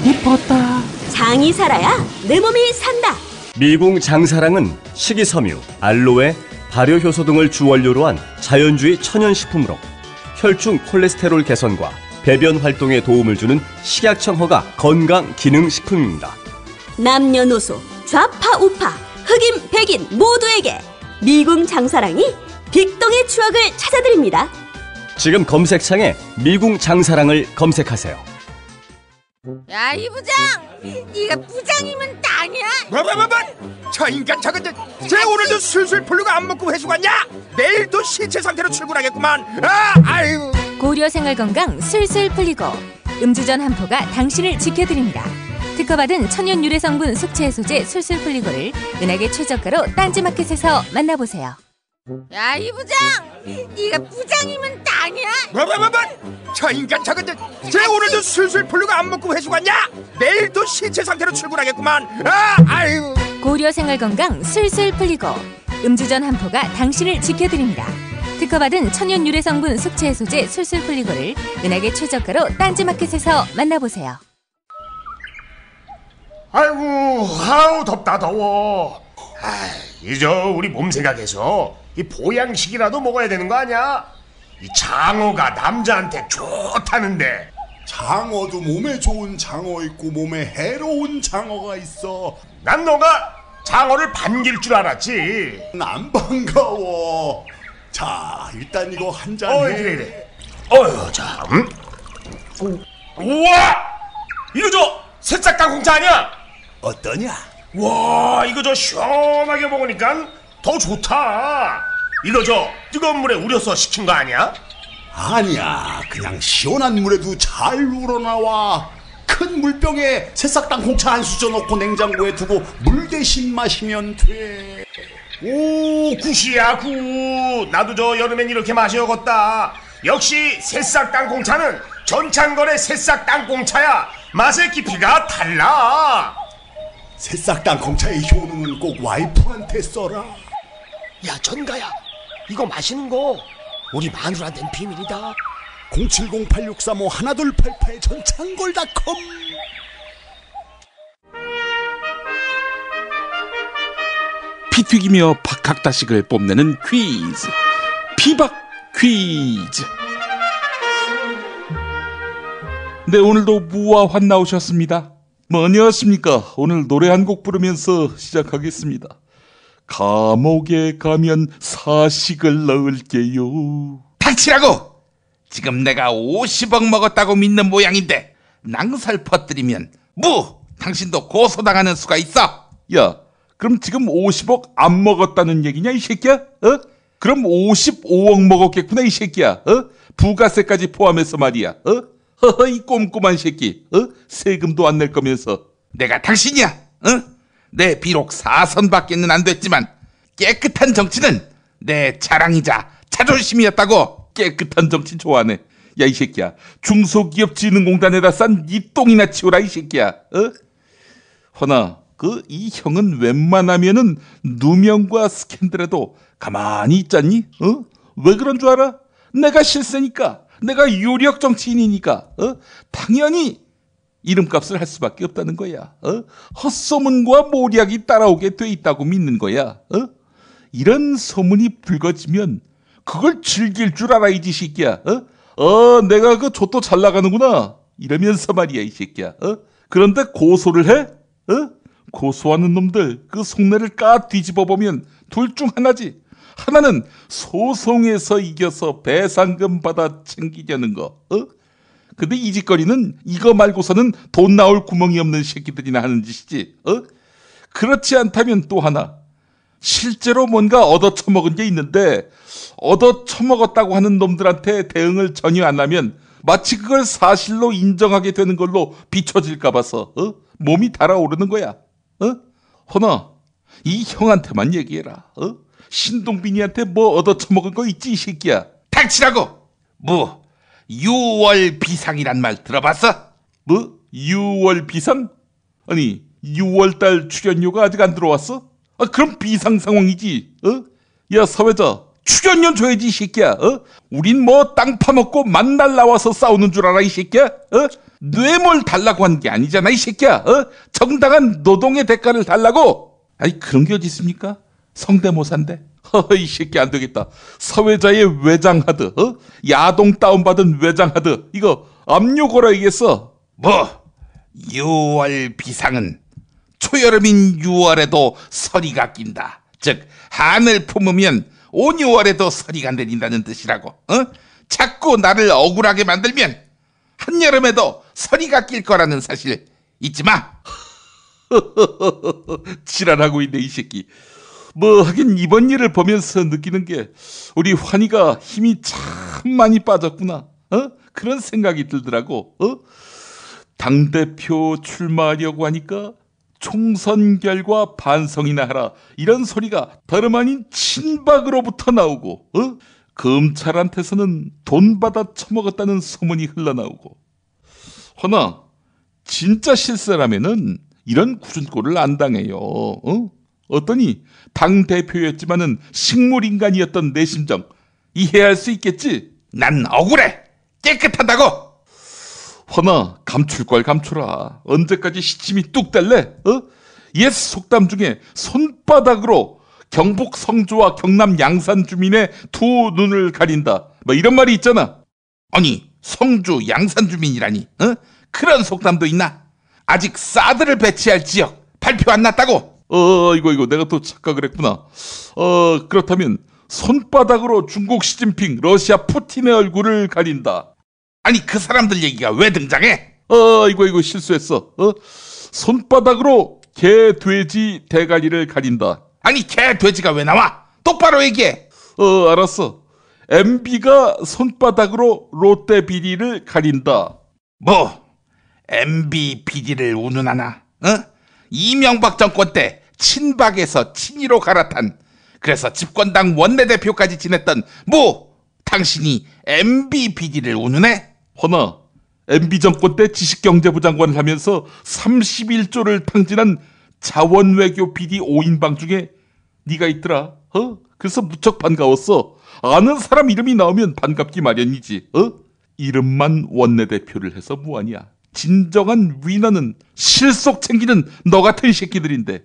이뻤다. 장이 살아야 내 몸이 산다. 미궁 장사랑은 식이섬유, 알로에, 발효효소 등을 주원료로 한 자연주의 천연식품으로 혈중 콜레스테롤 개선과 배변 활동에 도움을 주는 식약청 허가 건강기능식품입니다. 남녀노소, 좌파, 우파, 흑인, 백인 모두에게 미궁 장사랑이 빅동의 추억을 찾아드립니다. 지금 검색창에 미궁 장사랑을 검색하세요. 야, 이 부장! 네가 부장이면 땅이야? 저 인간 저건 쟤 오늘도 술술 풀리고 안 먹고 회수 갔냐? 내일도 신체 상태로 출근하겠구만. 아유. 고려 생활건강 술술 풀리고 음주전 한포가 당신을 지켜드립니다. 특허받은 천연 유래 성분 숙취 해소제 술술 풀리고를 은하계 최저가로 딴지마켓에서 만나보세요. 야, 이 부장! 네가 부장이면 땅이야? 저 인간 저건 쟤 오늘도 술술 풀리고 안 먹고 회수 갔냐? 내일도 신체 상태로 출근하겠구만. 아유. 고려 생활건강 술술 풀리고 음주전 한포가 당신을 지켜드립니다. 특허받은 천연 유래 성분 숙취 해소제 술술 풀리고를 은하계 최저가로 딴지마켓에서 만나보세요. 아이고, 아우 덥다 더워. 이제 우리 몸 생각해서 이 보양식이라도 먹어야 되는 거 아니야? 이 장어가 남자한테 좋다는데. 장어도 몸에 좋은 장어 있고 몸에 해로운 장어가 있어. 난 너가 장어를 반길 줄 알았지. 안 반가워. 자, 일단 이거 한 잔 해. 그래. 자, 우와! 이거 저 새싹 땅콩차 아니야? 어떠냐? 와, 이거 저 시원하게 먹으니까 더 좋다. 이거 저 뜨거운 물에 우려서 식힌 거 아니야? 아니야, 그냥 시원한 물에도 잘 우러나와. 큰 물병에 새싹 땅콩차 한 수저 넣고 냉장고에 두고 물 대신 마시면 돼. 오, 굿이야, 굿. 나도 저 여름엔 이렇게 마셔야겠다. 역시 새싹 땅콩차는 전창걸의 새싹 땅콩차야. 맛의 깊이가 달라. 새싹 땅콩차의 효능은 꼭 와이프한테 써라. 야, 전가야, 이거 마시는 거 우리 마누라한테는 비밀이다. 070-8635-1288 전창걸닷컴. 피 튀기며 박학다식을 뽐내는 퀴즈, 피박 퀴즈. 네, 오늘도 무화환 나오셨습니다. 뭐 안녕하십니까. 오늘 노래 한 곡 부르면서 시작하겠습니다. 감옥에 가면 사식을 넣을게요. 닥치라고! 지금 내가 50억 먹었다고 믿는 모양인데 낭설 퍼뜨리면 당신도 고소당하는 수가 있어. 야, 그럼 지금 50억 안 먹었다는 얘기냐 이 새끼야? 그럼 55억 먹었겠구나 이 새끼야. 부가세까지 포함해서 말이야. 이 꼼꼼한 새끼, 세금도 안 낼 거면서. 내가 당신이야, 내 비록 4선밖에는 안 됐지만 깨끗한 정치는 내 자랑이자 자존심이었다고. 깨끗한 정치 좋아하네. 야, 이 새끼야, 중소기업진흥공단에다 싼 이 똥이나 치우라, 이 새끼야. 허나 이 형은 웬만하면은 누명과 스캔들에도 가만히 있잖니? 왜 그런 줄 알아? 내가 실세니까, 내가 유력 정치인이니까, 당연히 이름값을 할 수밖에 없다는 거야. 헛소문과 모략이 따라오게 돼 있다고 믿는 거야. 이런 소문이 불거지면 그걸 즐길 줄 알아, 이 새끼야. 내가 그 좆도 잘 나가는구나 이러면서 말이야, 이 새끼야. 그런데 고소를 해? 고소하는 놈들 그 속내를 까 뒤집어 보면 둘 중 하나지. 하나는 소송에서 이겨서 배상금 받아 챙기려는 거. 근데 이 짓거리는 이거 말고서는 돈 나올 구멍이 없는 새끼들이나 하는 짓이지. 그렇지 않다면 또 하나, 실제로 뭔가 얻어쳐먹은 게 있는데 얻어쳐먹었다고 하는 놈들한테 대응을 전혀 안 하면 마치 그걸 사실로 인정하게 되는 걸로 비춰질까 봐서 몸이 달아오르는 거야. 허나 이 형한테만 얘기해라. 신동빈이한테 뭐 얻어쳐먹은 거 있지, 이 새끼야. 닥치라고. 뭐 6월 비상이란 말 들어봤어? 뭐? 6월 비상? 아니 6월달 출연료가 아직 안 들어왔어? 그럼 비상 상황이지. 야, 사회자, 출연료 줘야지, 이 새끼야. 우린 뭐 땅 파먹고 만날 나와서 싸우는 줄 알아, 이 새끼야? 뇌물 달라고 한 게 아니잖아, 이 새끼야. 정당한 노동의 대가를 달라고. 아니, 그런 게 어디 있습니까? 성대모사인데. 이 새끼 안 되겠다. 사회자의 외장하드, 야동 다운받은 외장하드, 이거 압류 걸어야겠어. 뭐 6월 비상은 초여름인 6월에도 서리가 낀다. 즉 한을 품으면 온 6월에도 서리가 내린다는 뜻이라고. 자꾸 나를 억울하게 만들면 한여름에도 서리가 낄 거라는 사실 잊지 마. 지랄하고 있네, 이 새끼. 뭐 하긴 이번 일을 보면서 느끼는 게 우리 환희가 힘이 참 많이 빠졌구나. 그런 생각이 들더라고. 당대표 출마하려고 하니까 총선 결과 반성이나 하라, 이런 소리가 다름 아닌 친박으로부터 나오고, 검찰한테서는 돈 받아 처먹었다는 소문이 흘러나오고. 허나 진짜 실세라면은 이런 굳은 꼴을 안 당해요. 어떠니 당대표였지만은 식물인간이었던 내 심정 이해할 수 있겠지? 난 억울해. 깨끗하다고. 허나 감출 걸 감추라. 언제까지 시침이 뚝 뗄래? 옛 속담 중에 손바닥으로 경북 성주와 경남 양산 주민의 두 눈을 가린다, 뭐 이런 말이 있잖아. 아니, 성주 양산 주민이라니. 그런 속담도 있나? 아직 사드를 배치할 지역 발표 안 났다고. 이거 내가 또 착각을 했구나. 그렇다면 손바닥으로 중국 시진핑, 러시아 푸틴의 얼굴을 가린다. 아니, 그 사람들 얘기가 왜 등장해? 이거 실수했어. 손바닥으로 개, 돼지 대가리를 가린다. 아니, 개, 돼지가 왜 나와? 똑바로 얘기해. 알았어. MB가 손바닥으로 롯데 비리를 가린다. 뭐 MB 비리를 운운하나? 이명박 정권 때 친박에서 친이로 갈아탄, 그래서 집권당 원내대표까지 지냈던 뭐 당신이 MB 비리를 운운해? 허나 MB 정권 때 지식경제부 장관을 하면서 31조를 탕진한 자원외교 비리 5인방 중에 네가 있더라. 그래서 무척 반가웠어. 아는 사람 이름이 나오면 반갑기 마련이지. 이름만 원내대표를 해서 뭐하냐. 진정한 위너는 실속 챙기는 너 같은 새끼들인데.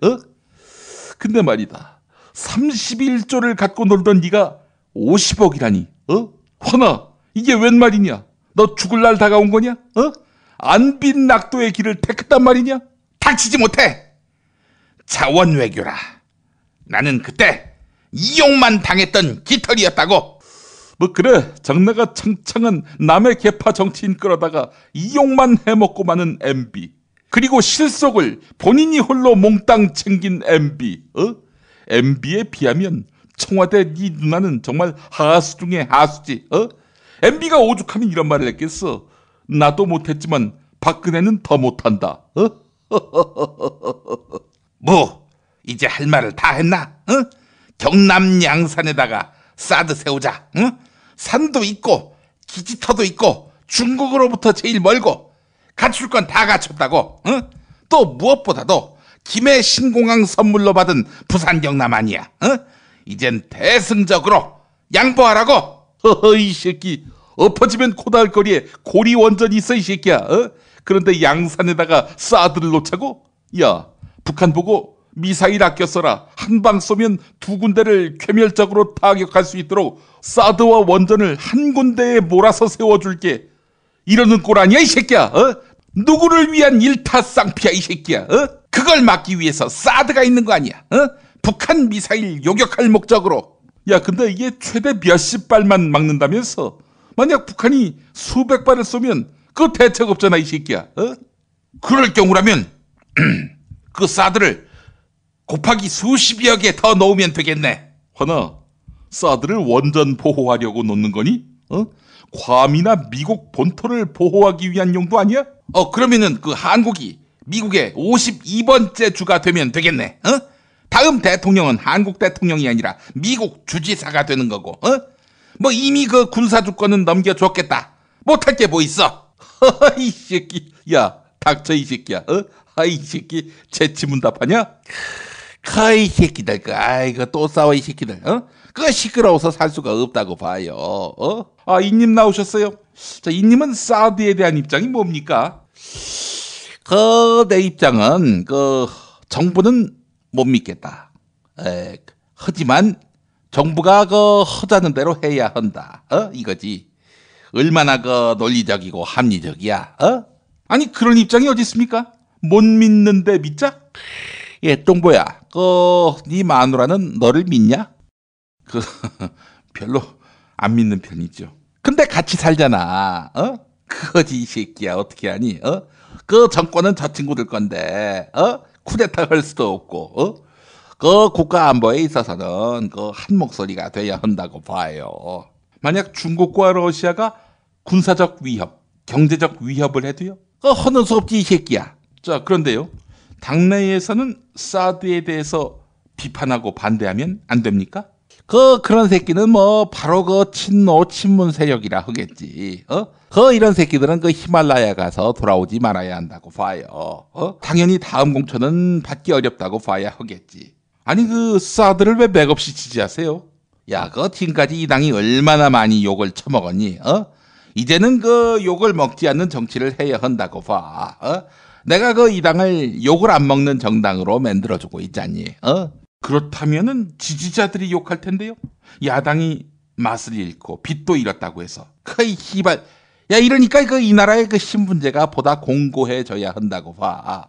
근데 말이다, 31조를 갖고 놀던 네가 50억이라니. 허나 이게 웬 말이냐? 너 죽을 날 다가온 거냐? 안빈 낙도의 길을 택했단 말이냐? 닥치지 못해. 자원외교라. 나는 그때 이용만 당했던 깃털이었다고. 뭐 그래, 장래가 창창한 남의 계파 정치인 끌어다가 이용만 해먹고 마는 MB, 그리고 실속을 본인이 홀로 몽땅 챙긴 MB. MB에 비하면 청와대 네 누나는 정말 하수 중에 하수지. MB가 오죽하면 이런 말을 했겠어. 나도 못했지만 박근혜는 더 못한다. 뭐 이제 할 말을 다 했나? 경남 양산에다가 사드 세우자. 산도 있고 기지터도 있고 중국으로부터 제일 멀고 갖출 건 다 갖췄다고. 또 무엇보다도 김해 신공항 선물로 받은 부산 경남 아니야. 이젠 대승적으로 양보하라고. 이 새끼 엎어지면 코 닿을 거리에 고리 원전이 있어 이 새끼야. 그런데 양산에다가 사드를 놓자고? 야, 북한 보고 미사일 아껴 써라. 한 방 쏘면 두 군데를 괴멸적으로 타격할 수 있도록 사드와 원전을 한 군데에 몰아서 세워줄게. 이러는 꼴 아니야 이 새끼야. 누구를 위한 일타쌍피야 이 새끼야. 그걸 막기 위해서 사드가 있는 거 아니야. 북한 미사일 요격할 목적으로. 야, 근데 이게 최대 몇십 발만 막는다면서? 만약 북한이 수백 발을 쏘면 그거 대책 없잖아 이 새끼야. 그럴 경우라면 그 사드를 곱하기 수십여 개 더 넣으면 되겠네. 허나 사드를 원전 보호하려고 놓는 거니? 괌이나 미국 본토를 보호하기 위한 용도 아니야? 그러면은 그 한국이 미국의 52번째 주가 되면 되겠네. 다음 대통령은 한국 대통령이 아니라 미국 주지사가 되는 거고. 뭐 이미 그 군사 주권은 넘겨줬겠다. 못할 게 뭐 있어? 이 새끼. 야, 닥쳐 이 새끼야. 이 새끼 재치문답하냐? 이 새끼들. 이거 또 싸워 이 새끼들. 그거 시끄러워서 살 수가 없다고 봐요. 이님 나오셨어요? 자, 이님은 사드에 대한 입장이 뭡니까? 내 입장은 정부는 못 믿겠다. 하지만 정부가 하자는 대로 해야 한다. 이거지. 얼마나 논리적이고 합리적이야. 아니 그런 입장이 어디 있습니까? 못 믿는데 믿자? 예, 똥보야. 네 마누라는 너를 믿냐? 별로 안 믿는 편이죠. 근데 같이 살잖아. 그거지 이 새끼야. 어떻게 하니? 그 정권은 저 친구들 건데 쿠데타 할 수도 없고 국가 안보에 있어서는 한 목소리가 돼야 한다고 봐요. 만약 중국과 러시아가 군사적 위협, 경제적 위협을 해도요? 하는 수 없지 이 새끼야. 자, 그런데요. 당내에서는 사드에 대해서 비판하고 반대하면 안 됩니까? 그런 새끼는 바로 친노 친문 세력이라 하겠지. 이런 새끼들은 히말라야 가서 돌아오지 말아야 한다고 봐요. 당연히 다음 공천은 받기 어렵다고 봐야 하겠지. 아니 사드를 왜 맥없이 지지하세요? 야, 지금까지 이 당이 얼마나 많이 욕을 처먹었니? 이제는 욕을 먹지 않는 정치를 해야 한다고 봐. 내가 이 당을 욕을 안 먹는 정당으로 만들어주고 있잖니. 그렇다면은 지지자들이 욕할 텐데요. 야당이 맛을 잃고 빚도 잃었다고 해서. 희발. 야, 이러니까 이 나라의 신분제가 보다 공고해져야 한다고 봐.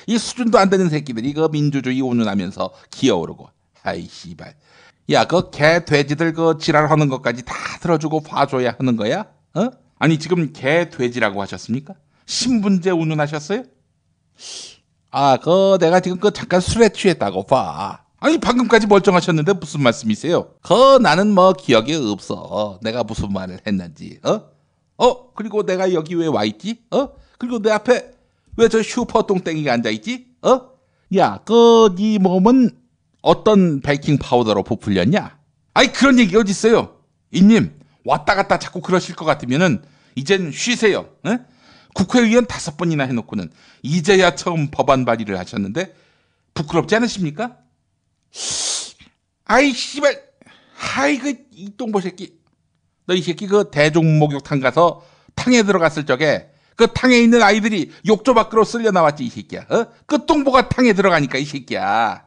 이 수준도 안 되는 새끼들이 민주주의 운운하면서 기어오르고. 아이 씨발. 야, 개 돼지들 지랄하는 것까지 다 들어주고 봐줘야 하는 거야? 아니 지금 개 돼지라고 하셨습니까? 신분제 운운하셨어요? 내가 지금 잠깐 술에 취했다고 봐. 아니 방금까지 멀쩡하셨는데 무슨 말씀이세요? 나는 기억이 없어. 내가 무슨 말을 했는지. 그리고 내가 여기 왜 와있지? 그리고 내 앞에 왜 저 슈퍼 똥땡이가 앉아있지? 야, 네 몸은 어떤 베이킹 파우더로 부풀렸냐? 아니 그런 얘기 어디 있어요? 이님 왔다 갔다 자꾸 그러실 것 같으면은 이젠 쉬세요. 국회의원 5번이나 해놓고는 이제야 처음 법안 발의를 하셨는데 부끄럽지 않으십니까? 아이 씨발. 이 똥보 새끼. 너 이 새끼 대중 목욕탕 가서 탕에 들어갔을 적에 탕에 있는 아이들이 욕조 밖으로 쓸려 나왔지 이 새끼야. 똥보가 탕에 들어가니까 이 새끼야.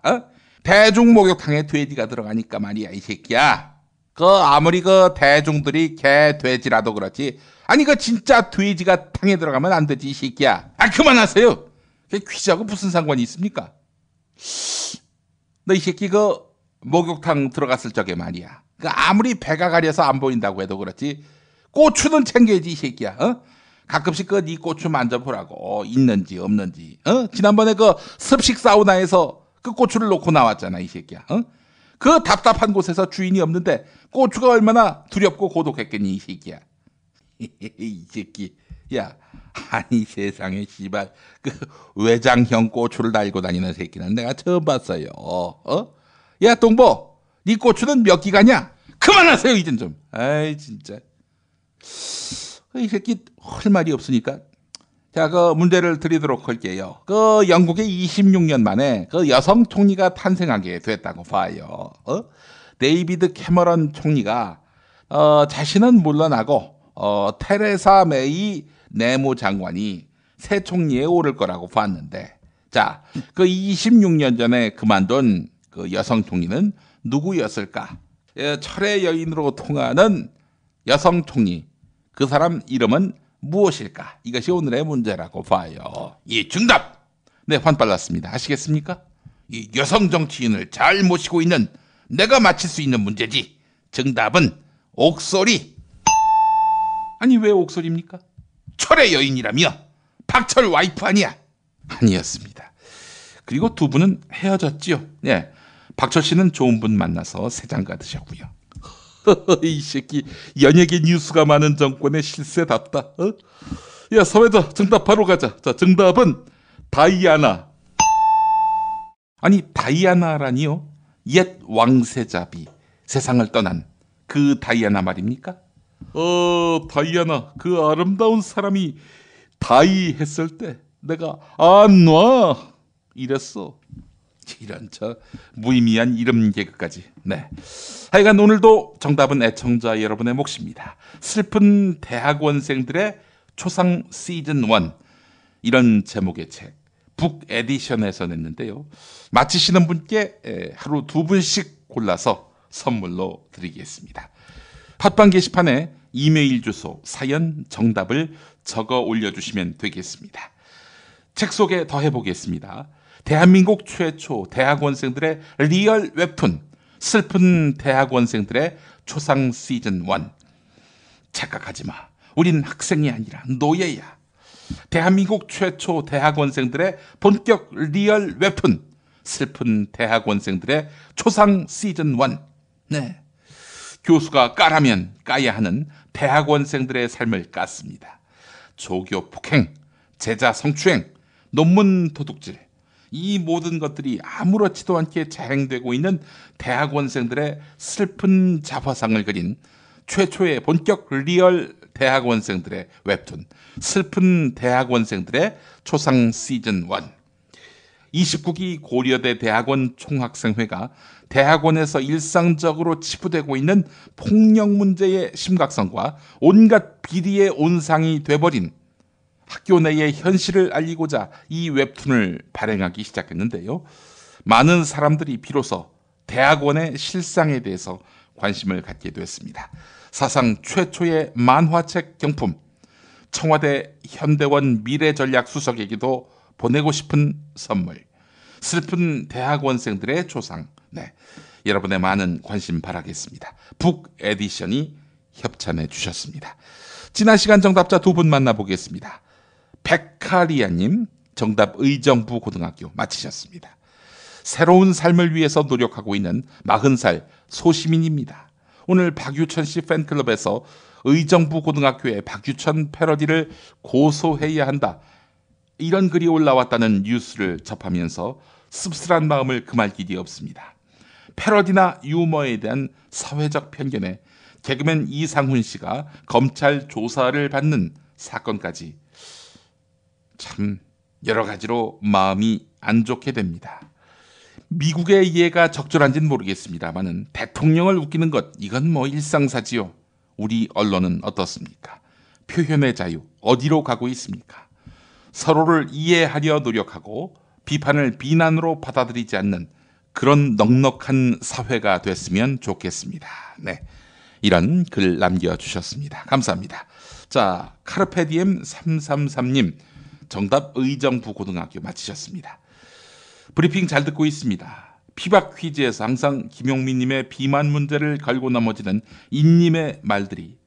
대중 목욕탕에 돼지가 들어가니까 말이야 이 새끼야. 아무리 대중들이 개 돼지라도 그렇지. 아니 진짜 돼지가 탕에 들어가면 안 되지 이 새끼야. 그만하세요. 귀지하고 무슨 상관이 있습니까? 너 이 새끼 목욕탕 들어갔을 적에 말이야. 아무리 배가 가려서 안 보인다고 해도 그렇지. 고추는 챙겨야지 이 새끼야. 가끔씩 네 고추 만져보라고. 있는지 없는지. 지난번에 습식 사우나에서 고추를 놓고 나왔잖아 이 새끼야. 답답한 곳에서 주인이 없는데 고추가 얼마나 두렵고 고독했겠니 이 새끼야. 이 새끼. 야, 아니 세상에 씨발 그 외장형 고추를 달고 다니는 새끼는 내가 처음 봤어요. 야 동보, 네 고추는 몇 기가냐? 그만하세요 이젠 좀. 아이 진짜. 이 새끼 할 말이 없으니까. 자, 그 문제를 드리도록 할게요. 그 영국에 26년 만에 그 여성 총리가 탄생하게 됐다고 봐요. 데이비드 캐머런 총리가 자신은 물러나고 테레사 메이 내무장관이 새 총리에 오를 거라고 봤는데, 자, 그 26년 전에 그만둔 그 여성 총리는 누구였을까? 철의 여인으로 통하는 여성 총리, 그 사람 이름은 무엇일까? 이것이 오늘의 문제라고 봐요. 예, 정답! 네, 환빨랐습니다. 아시겠습니까? 이 여성 정치인을 잘 모시고 있는 내가 맞힐 수 있는 문제지. 정답은 옥소리. 아니, 왜 옥소리입니까? 철의 여인이라며? 박철 와이프 아니야? 아니었습니다. 그리고 두 분은 헤어졌지요. 네, 박철 씨는 좋은 분 만나서 새장가 드셨고요. 이 새끼 연예계 뉴스가 많은 정권의 실세답다. 야 서회자, 정답 바로 가자. 자, 정답은 다이아나. 아니 다이아나라니요? 옛 왕세자비 세상을 떠난 그 다이아나 말입니까? 다이아나, 그 아름다운 사람이 다이 했을 때 내가 안 놔 이랬어. 이런 저 무의미한 이름 개그까지. 네, 하여간 오늘도 정답은 애청자 여러분의 몫입니다. 슬픈 대학원생들의 초상 시즌 1, 이런 제목의 책 북 에디션에서 냈는데요. 맞히시는 분께 하루 2분씩 골라서 선물로 드리겠습니다. 팟빵 게시판에 이메일 주소, 사연, 정답을 적어 올려주시면 되겠습니다. 책 소개 더 해보겠습니다. 대한민국 최초 대학원생들의 리얼 웹툰 슬픈 대학원생들의 초상 시즌 1. 착각하지 마. 우린 학생이 아니라 노예야. 대한민국 최초 대학원생들의 본격 리얼 웹툰 슬픈 대학원생들의 초상 시즌 1. 네, 교수가 까라면 까야 하는 대학원생들의 삶을 깠습니다. 조교 폭행, 제자 성추행, 논문 도둑질, 이 모든 것들이 아무렇지도 않게 자행되고 있는 대학원생들의 슬픈 자화상을 그린 최초의 본격 리얼 대학원생들의 웹툰 슬픈 대학원생들의 초상 시즌 1. 29기 고려대 대학원 총학생회가 대학원에서 일상적으로 치부되고 있는 폭력 문제의 심각성과 온갖 비리의 온상이 돼버린 학교 내의 현실을 알리고자 이 웹툰을 발행하기 시작했는데요. 많은 사람들이 비로소 대학원의 실상에 대해서 관심을 갖게 됐습니다. 사상 최초의 만화책 경품, 청와대 현대원 미래전략수석에게도 보내고 싶은 선물, 슬픈 대학원생들의 조상. 네, 여러분의 많은 관심 바라겠습니다. 북 에디션이 협찬해 주셨습니다. 지난 시간 정답자 두 분 만나보겠습니다. 백카리아님, 정답 의정부 고등학교 맞히셨습니다. 새로운 삶을 위해서 노력하고 있는 40살 소시민입니다. 오늘 박유천 씨 팬클럽에서 의정부 고등학교의 박유천 패러디를 고소해야 한다, 이런 글이 올라왔다는 뉴스를 접하면서 씁쓸한 마음을 금할 길이 없습니다. 패러디나 유머에 대한 사회적 편견에 개그맨 이상훈 씨가 검찰 조사를 받는 사건까지 참 여러 가지로 마음이 안 좋게 됩니다. 미국의 이해가 적절한지는 모르겠습니다만은 대통령을 웃기는 것, 이건 뭐 일상사지요. 우리 언론은 어떻습니까? 표현의 자유 어디로 가고 있습니까? 서로를 이해하려 노력하고 비판을 비난으로 받아들이지 않는 그런 넉넉한 사회가 됐으면 좋겠습니다. 네, 이런 글 남겨주셨습니다. 감사합니다. 자, 카르페디엠 333님, 정답 의정부 고등학교 맞히셨습니다. 브리핑 잘 듣고 있습니다. 피박 퀴즈에서 항상 김용민님의 비만 문제를 걸고 넘어지는 인님의 말들이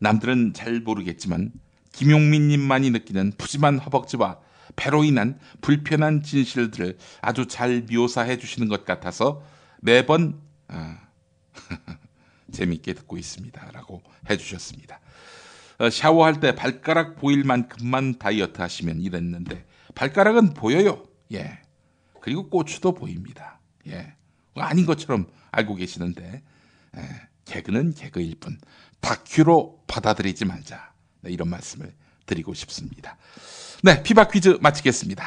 남들은 잘 모르겠지만 김용민님만이 느끼는 푸짐한 허벅지와 배로 인한 불편한 진실들을 아주 잘 묘사해 주시는 것 같아서 매번 재밌게 듣고 있습니다 라고 해주셨습니다. 샤워할 때 발가락 보일 만큼만 다이어트 하시면 이랬는데 발가락은 보여요. 예. 그리고 고추도 보입니다. 예. 아닌 것처럼 알고 계시는데 개그는 개그일 뿐 다큐로 받아들이지 말자. 네, 이런 말씀을 드리고 싶습니다. 네, 비바 퀴즈 마치겠습니다.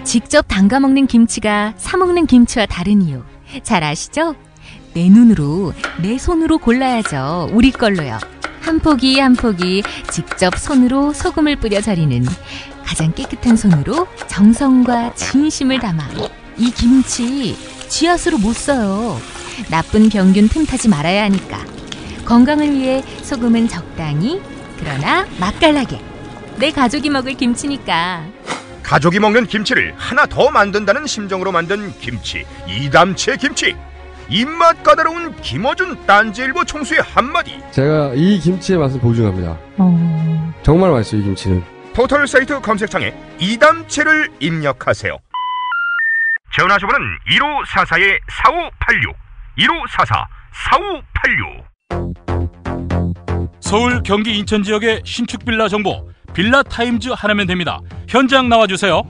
직접 담가 먹는 김치가 사 먹는 김치와 다른 이유 잘 아시죠? 내 눈으로 내 손으로 골라야죠. 우리 걸로요. 한 포기 한 포기 직접 손으로 소금을 뿌려 절이는 가장 깨끗한 손으로 정성과 진심을 담아 이 김치 쥐앗으로 못 써요. 나쁜 병균 틈타지 말아야 하니까. 건강을 위해 소금은 적당히 그러나 맛깔나게. 내 가족이 먹을 김치니까. 가족이 먹는 김치를 하나 더 만든다는 심정으로 만든 김치, 이담채 김치. 입맛 까다로운 김어준 딴지일보 총수의 한마디. 제가 이 김치의 맛을 보증합니다. 정말 맛있어요, 이 김치는. 포털 사이트 검색창에 이담채를 입력하세요. 전화주문은 1544-4586 1544-4586. 서울, 경기, 인천 지역의 신축 빌라 정보 빌라타임즈 하나면 됩니다. 현장 나와주세요.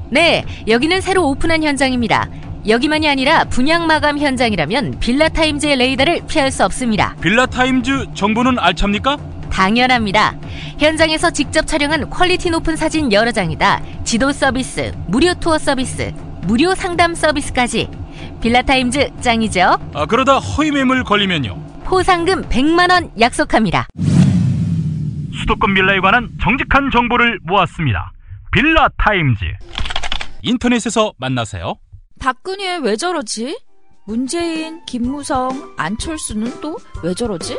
네, 여기는 새로 오픈한 현장입니다. 여기만이 아니라 분양 마감 현장이라면 빌라타임즈의 레이더를 피할 수 없습니다. 빌라타임즈 정보는 알찹니까? 당연합니다. 현장에서 직접 촬영한 퀄리티 높은 사진 여러 장이다. 지도 서비스, 무료 투어 서비스, 무료 상담 서비스까지. 빌라타임즈 짱이죠? 그러다 허위 매물 걸리면요? 포상금 100만 원 약속합니다. 수도권 빌라에 관한 정직한 정보를 모았습니다. 빌라타임즈. 인터넷에서 만나세요. 박근혜 왜 저러지? 문재인, 김무성, 안철수는 또 왜 저러지?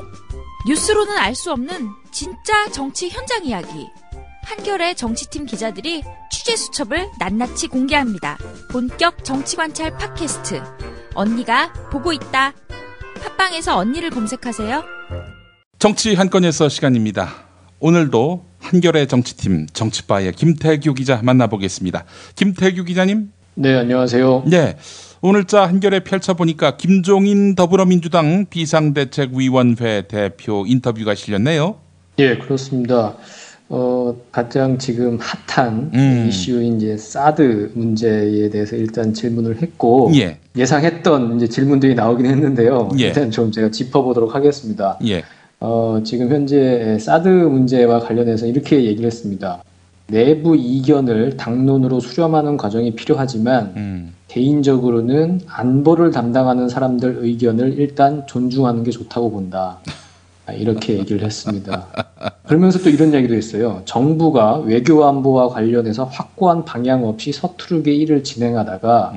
뉴스로는 알 수 없는 진짜 정치 현장 이야기. 한겨레 정치팀 기자들이 취재 수첩을 낱낱이 공개합니다. 본격 정치관찰 팟캐스트. 언니가 보고 있다. 팟빵에서 언니를 검색하세요. 정치 한 건에서 시간입니다. 오늘도 한겨레 정치팀 정치바의 김태규 기자 만나보겠습니다. 김태규 기자님. 네, 안녕하세요. 네, 오늘자 한겨레 펼쳐보니까 김종인 더불어민주당 비상대책위원회 대표 인터뷰가 실렸네요. 예, 그렇습니다. 가장 지금 핫한 이슈인 이제 사드 문제에 대해서 일단 질문을 했고 예상했던 이제 질문들이 나오긴 했는데요. 일단 좀 제가 짚어보도록 하겠습니다. 지금 현재 사드 문제와 관련해서 이렇게 얘기를 했습니다. 내부 이견을 당론으로 수렴하는 과정이 필요하지만 개인적으로는 안보를 담당하는 사람들 의견을 일단 존중하는 게 좋다고 본다. 이렇게 얘기를 했습니다. 그러면서 또 이런 얘기도 했어요. 정부가 외교 안보와 관련해서 확고한 방향 없이 서투르게 일을 진행하다가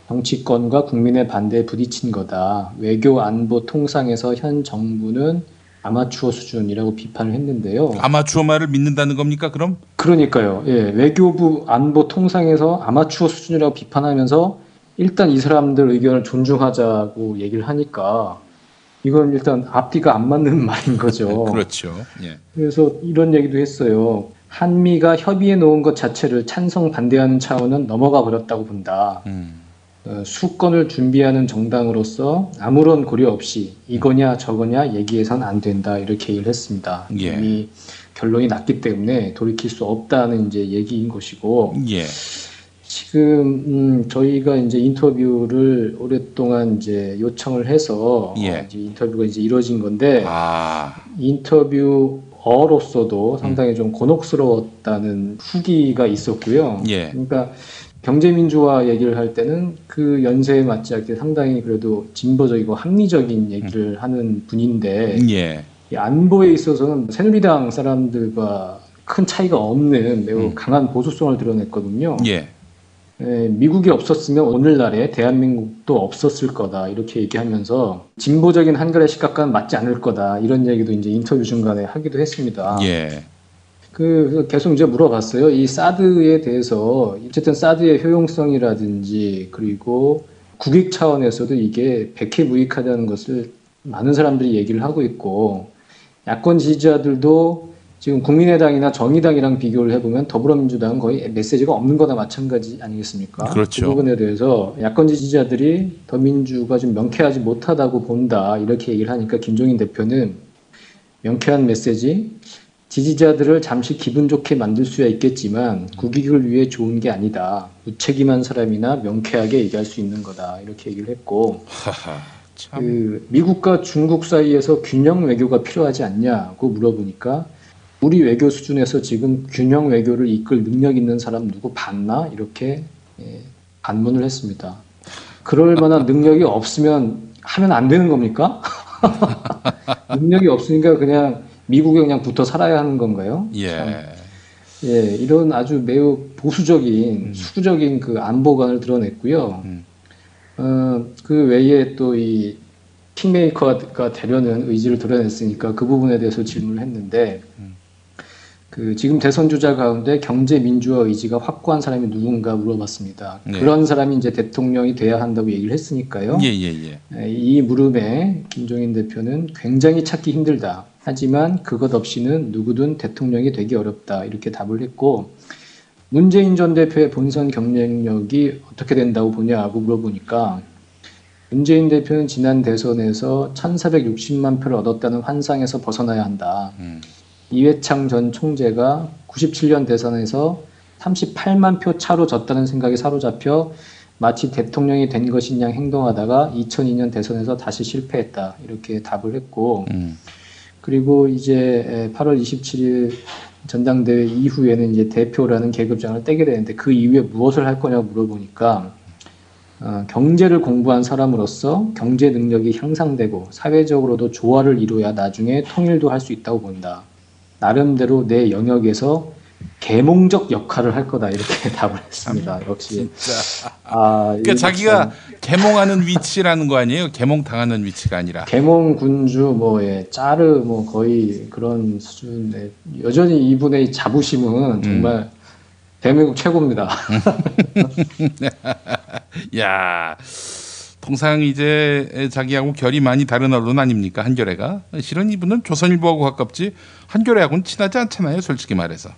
정치권과 국민의 반대에 부딪힌 거다. 외교 안보 통상에서 현 정부는 아마추어 수준이라고 비판을 했는데요. 아마추어 말을 믿는다는 겁니까, 그럼? 그러니까요. 예, 외교부 안보 통상에서 아마추어 수준이라고 비판하면서 일단 이 사람들 의견을 존중하자고 얘기를 하니까 이건 일단 앞뒤가 안 맞는 말인 거죠. 그렇죠. 예. 그래서 이런 얘기도 했어요. 한미가 협의해 놓은 것 자체를 찬성 반대하는 차원은 넘어가 버렸다고 본다. 수권을 준비하는 정당으로서 아무런 고려 없이 이거냐 저거냐 얘기해서는 안 된다. 이렇게 얘기를 했습니다. 이미 결론이 났기 때문에 돌이킬 수 없다는 이제 얘기인 것이고. 지금 저희가 이제 인터뷰를 오랫동안 이제 요청을 해서 이제 인터뷰가 이제 이루어진 건데 인터뷰어로서도 상당히 좀 곤혹스러웠다는 후기가 있었고요. 그러니까 경제민주화 얘기를 할 때는 그 연세에 맞지 않게 상당히 그래도 진보적이고 합리적인 얘기를 하는 분인데 이 안보에 있어서는 새누리당 사람들과 큰 차이가 없는 매우 강한 보수성을 드러냈거든요. 미국이 없었으면 오늘날에 대한민국도 없었을 거다 이렇게 얘기하면서 진보적인 한겨레 시각과는 맞지 않을 거다 이런 얘기도 이제 인터뷰 중간에 하기도 했습니다. 그 계속 이제 물어봤어요. 이 사드에 대해서 어쨌든 사드의 효용성이라든지 그리고 국익 차원에서도 이게 백해무익하다는 것을 많은 사람들이 얘기를 하고 있고 야권 지지자들도 지금 국민의당이나 정의당이랑 비교를 해보면 더불어민주당은 거의 메시지가 없는 거나 마찬가지 아니겠습니까? 그렇죠. 그 부분에 대해서 야권 지지자들이 더민주가 좀 명쾌하지 못하다고 본다 이렇게 얘기를 하니까 김종인 대표는 명쾌한 메시지, 지지자들을 잠시 기분 좋게 만들 수야 있겠지만 국익을 위해 좋은 게 아니다. 무책임한 사람이나 명쾌하게 얘기할 수 있는 거다. 이렇게 얘기를 했고 그 미국과 중국 사이에서 균형 외교가 필요하지 않냐고 물어보니까 우리 외교 수준에서 지금 균형 외교를 이끌 능력 있는 사람 누구 봤나? 이렇게 반문을 했습니다. 그럴 만한 능력이 없으면 하면 안 되는 겁니까? 능력이 없으니까 그냥 미국에 그냥 붙어 살아야 하는 건가요? 예, 이런 아주 매우 보수적인, 수구적인 그 안보관을 드러냈고요. 그 외에 또 이 킹메이커가 되려는 의지를 드러냈으니까 그 부분에 대해서 질문을 했는데, 그 지금 대선 주자 가운데 경제 민주화 의지가 확고한 사람이 누군가 물어봤습니다. 네. 그런 사람이 이제 대통령이 돼야 한다고 얘기를 했으니까요. 이 물음에 김종인 대표는 굉장히 찾기 힘들다. 하지만 그것 없이는 누구든 대통령이 되기 어렵다. 이렇게 답을 했고, 문재인 전 대표의 본선 경쟁력이 어떻게 된다고 보냐고 물어보니까 문재인 대표는 지난 대선에서 1460만 표를 얻었다는 환상에서 벗어나야 한다. 이회창 전 총재가 97년 대선에서 38만 표 차로 졌다는 생각에 사로잡혀 마치 대통령이 된 것인 양 행동하다가 2002년 대선에서 다시 실패했다. 이렇게 답을 했고, 그리고 이제 8월 27일 전당대회 이후에는 이제 대표라는 계급장을 떼게 되는데 그 이후에 무엇을 할 거냐고 물어보니까 경제를 공부한 사람으로서 경제 능력이 향상되고 사회적으로도 조화를 이루어야 나중에 통일도 할 수 있다고 본다. 나름대로 내 영역에서 계몽적 역할을 할 거다 이렇게 답을 했습니다. 역시 진짜. 그러니까 자기가 계몽하는 위치라는 거 아니에요? 계몽 당하는 위치가 아니라. 계몽 군주 짜르 거의 그런 수준의 여전히 이분의 자부심은 정말 대한민국 최고입니다. 야. 통상 이제 자기하고 결이 많이 다른 언론 아닙니까? 한겨레가. 실은 이분은 조선일보하고 가깝지 한겨레하고는 친하지 않잖아요. 솔직히 말해서.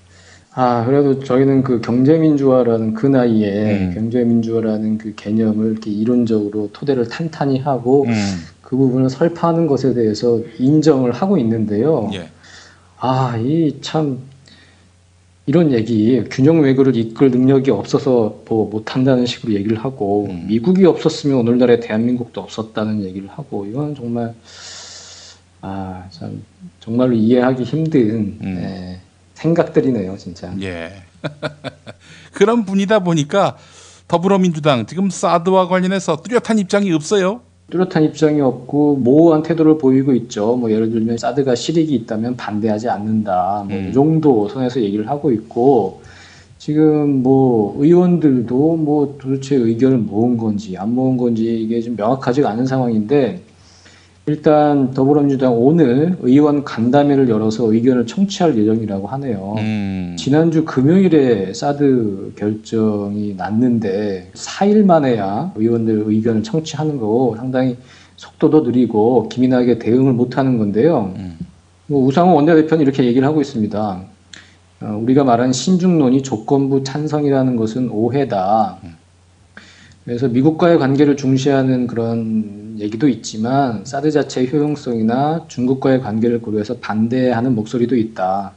그래도 저희는 그 경제민주화라는 그 나이에 경제민주화라는 그 개념을 이렇게 이론적으로 토대를 탄탄히 하고 그 부분을 설파하는 것에 대해서 인정을 하고 있는데요. 이 참 이런 얘기, 균형 외교를 이끌 능력이 없어서 못한다는 식으로 얘기를 하고, 미국이 없었으면 오늘날의 대한민국도 없었다는 얘기를 하고, 이건 정말, 참, 정말로 이해하기 힘든, 생각들이네요, 진짜. 예. 그런 분이다 보니까 더불어민주당 지금 사드와 관련해서 뚜렷한 입장이 없어요. 뚜렷한 입장이 없고 모호한 태도를 보이고 있죠. 예를 들면 사드가 실익이 있다면 반대하지 않는다. 이 정도 선에서 얘기를 하고 있고, 지금 의원들도 도대체 의견을 모은 건지 안 모은 건지 이게 좀 명확하지가 않은 상황인데, 일단 더불어민주당 오늘 의원 간담회를 열어서 의견을 청취할 예정이라고 하네요. 지난주 금요일에 사드 결정이 났는데 4일 만에야 의원들 의견을 청취하는 거고 상당히 속도도 느리고 기민하게 대응을 못하는 건데요. 우상호 원내대표는 이렇게 얘기를 하고 있습니다. 우리가 말한 신중론이 조건부 찬성이라는 것은 오해다. 그래서 미국과의 관계를 중시하는 그런 얘기도 있지만 사드 자체의 효용성이나 중국과의 관계를 고려해서 반대하는 목소리도 있다.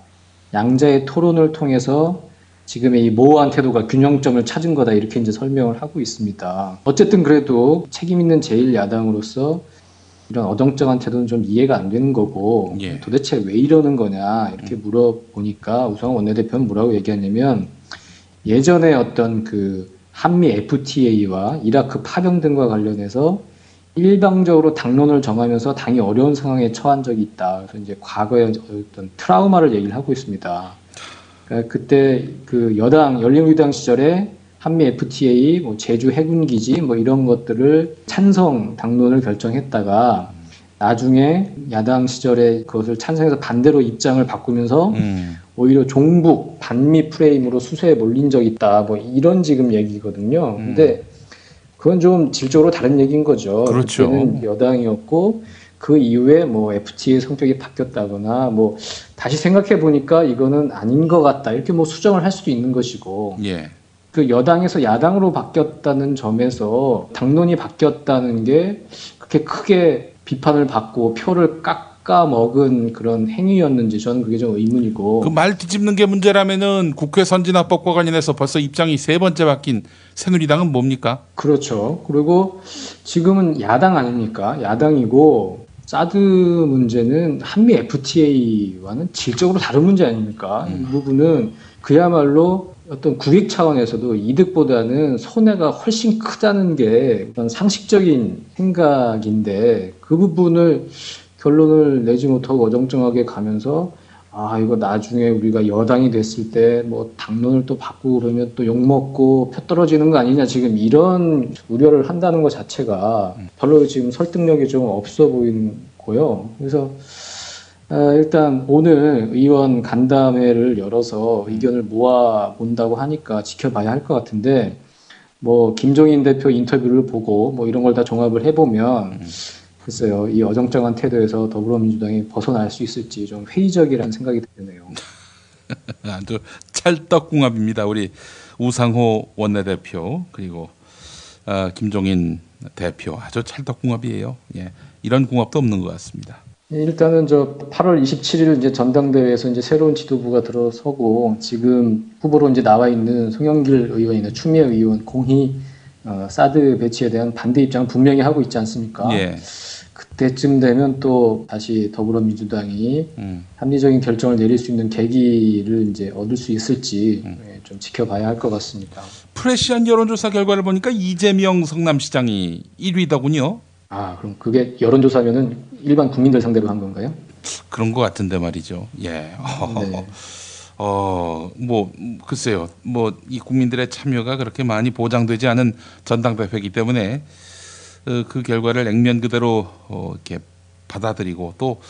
양자의 토론을 통해서 지금의 이 모호한 태도가 균형점을 찾은 거다. 이렇게 이제 설명을 하고 있습니다. 어쨌든 그래도 책임 있는 제1야당으로서 이런 어정쩡한 태도는 좀 이해가 안 되는 거고, 도대체 왜 이러는 거냐 이렇게 물어보니까 우상호 원내대표는 뭐라고 얘기하냐면, 예전에 어떤 그 한미 FTA와 이라크 파병 등과 관련해서 일방적으로 당론을 정하면서 당이 어려운 상황에 처한 적이 있다. 그래서 이제 과거의 어떤 트라우마를 얘기를 하고 있습니다. 그러니까 그때 그 여당, 열린우리당 시절에 한미 FTA, 제주 해군기지 이런 것들을 찬성 당론을 결정했다가 나중에 야당 시절에 그것을 찬성해서 반대로 입장을 바꾸면서 오히려 종북, 반미 프레임으로 수세에 몰린 적이 있다. 이런 지금 얘기거든요. 근데 그건 좀 질적으로 다른 얘기인 거죠. 그렇죠. 그때는 여당이었고 그 이후에 뭐 FTA의 성격이 바뀌었다거나 뭐 다시 생각해 보니까 이거는 아닌 것 같다 이렇게 뭐 수정을 할 수도 있는 것이고 예. 그 여당에서 야당으로 바뀌었다는 점에서 당론이 바뀌었다는 게 그렇게 크게 비판을 받고 표를 깎아먹은 그런 행위였는지 저는 그게 좀 의문이고. 그 말 뒤집는 게 문제라면은 국회 선진화법과 관련해서 벌써 입장이 3번째 바뀐 새누리당은 뭡니까? 그렇죠. 그리고 지금은 야당 아닙니까? 야당이고 사드 문제는 한미 FTA와는 질적으로 다른 문제 아닙니까? 이 부분은 그야말로 어떤 국익 차원에서도 이득보다는 손해가 훨씬 크다는 게 어떤 상식적인 생각인데 그 부분을 결론을 내지 못하고 어정쩡하게 가면서 아 이거 나중에 우리가 여당이 됐을 때 뭐 당론을 또 바꾸고 그러면 또 욕먹고 표 떨어지는 거 아니냐 지금 이런 우려를 한다는 것 자체가 별로 지금 설득력이 좀 없어 보이고요. 그래서 일단 오늘 의원 간담회를 열어서 의견을 모아본다고 하니까 지켜봐야 할 것 같은데 뭐 김종인 대표 인터뷰를 보고 뭐 이런 걸 다 종합을 해보면 글쎄요 이 어정쩡한 태도에서 더불어민주당이 벗어날 수 있을지 좀 회의적이라는 생각이 드네요. 아주 찰떡궁합입니다. 우리 우상호 원내대표 그리고 김종인 대표 아주 찰떡궁합이에요. 예, 이런 궁합도 없는 것 같습니다. 일단은 저 8월 27일 이제 전당대회에서 이제 새로운 지도부가 들어서고 지금 후보로 이제 나와 있는 송영길 의원이나 추미애 의원 공히 사드 배치에 대한 반대 입장을 분명히 하고 있지 않습니까? 예. 그때쯤 되면 또 다시 더불어민주당이 합리적인 결정을 내릴 수 있는 계기를 이제 얻을 수 있을지 좀 지켜봐야 할 것 같습니다. 프레시안 여론조사 결과를 보니까 이재명 성남시장이 1위더군요. 아, 그럼 그게 여론조사면은 일반 국민들 상대로 한 건가요? 그런 것 같은데 말이죠. 예. 네. 뭐 글쎄요. 뭐 이 국민들의 참여가 그렇게 많이 보장되지 않은 전당대회이기 때문에 그 결과를 액면 그대로 이렇게 받아들이고 또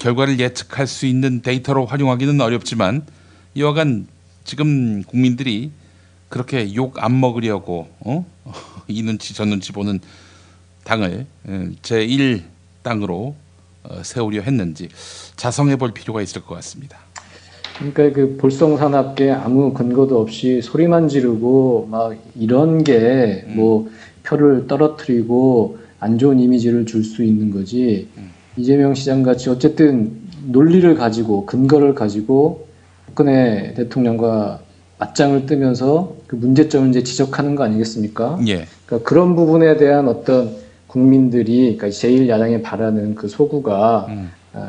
결과를 예측할 수 있는 데이터로 활용하기는 어렵지만 여하간 지금 국민들이 그렇게 욕 안 먹으려고 이 눈치 저 눈치 보는 당을 제1당으로 세우려 했는지 자성해 볼 필요가 있을 것 같습니다. 그러니까 그 볼썽사납게 아무 근거도 없이 소리만 지르고 막 이런 게 뭐 표를 떨어뜨리고 안 좋은 이미지를 줄 수 있는 거지. 이재명 시장 같이 어쨌든 논리를 가지고 근거를 가지고 박근혜 대통령과 맞짱을 뜨면서 그 문제점을 이제 지적하는 거 아니겠습니까? 예. 그러니까 그런 부분에 대한 어떤 국민들이 그러니까 제1야당이 바라는 그 소구가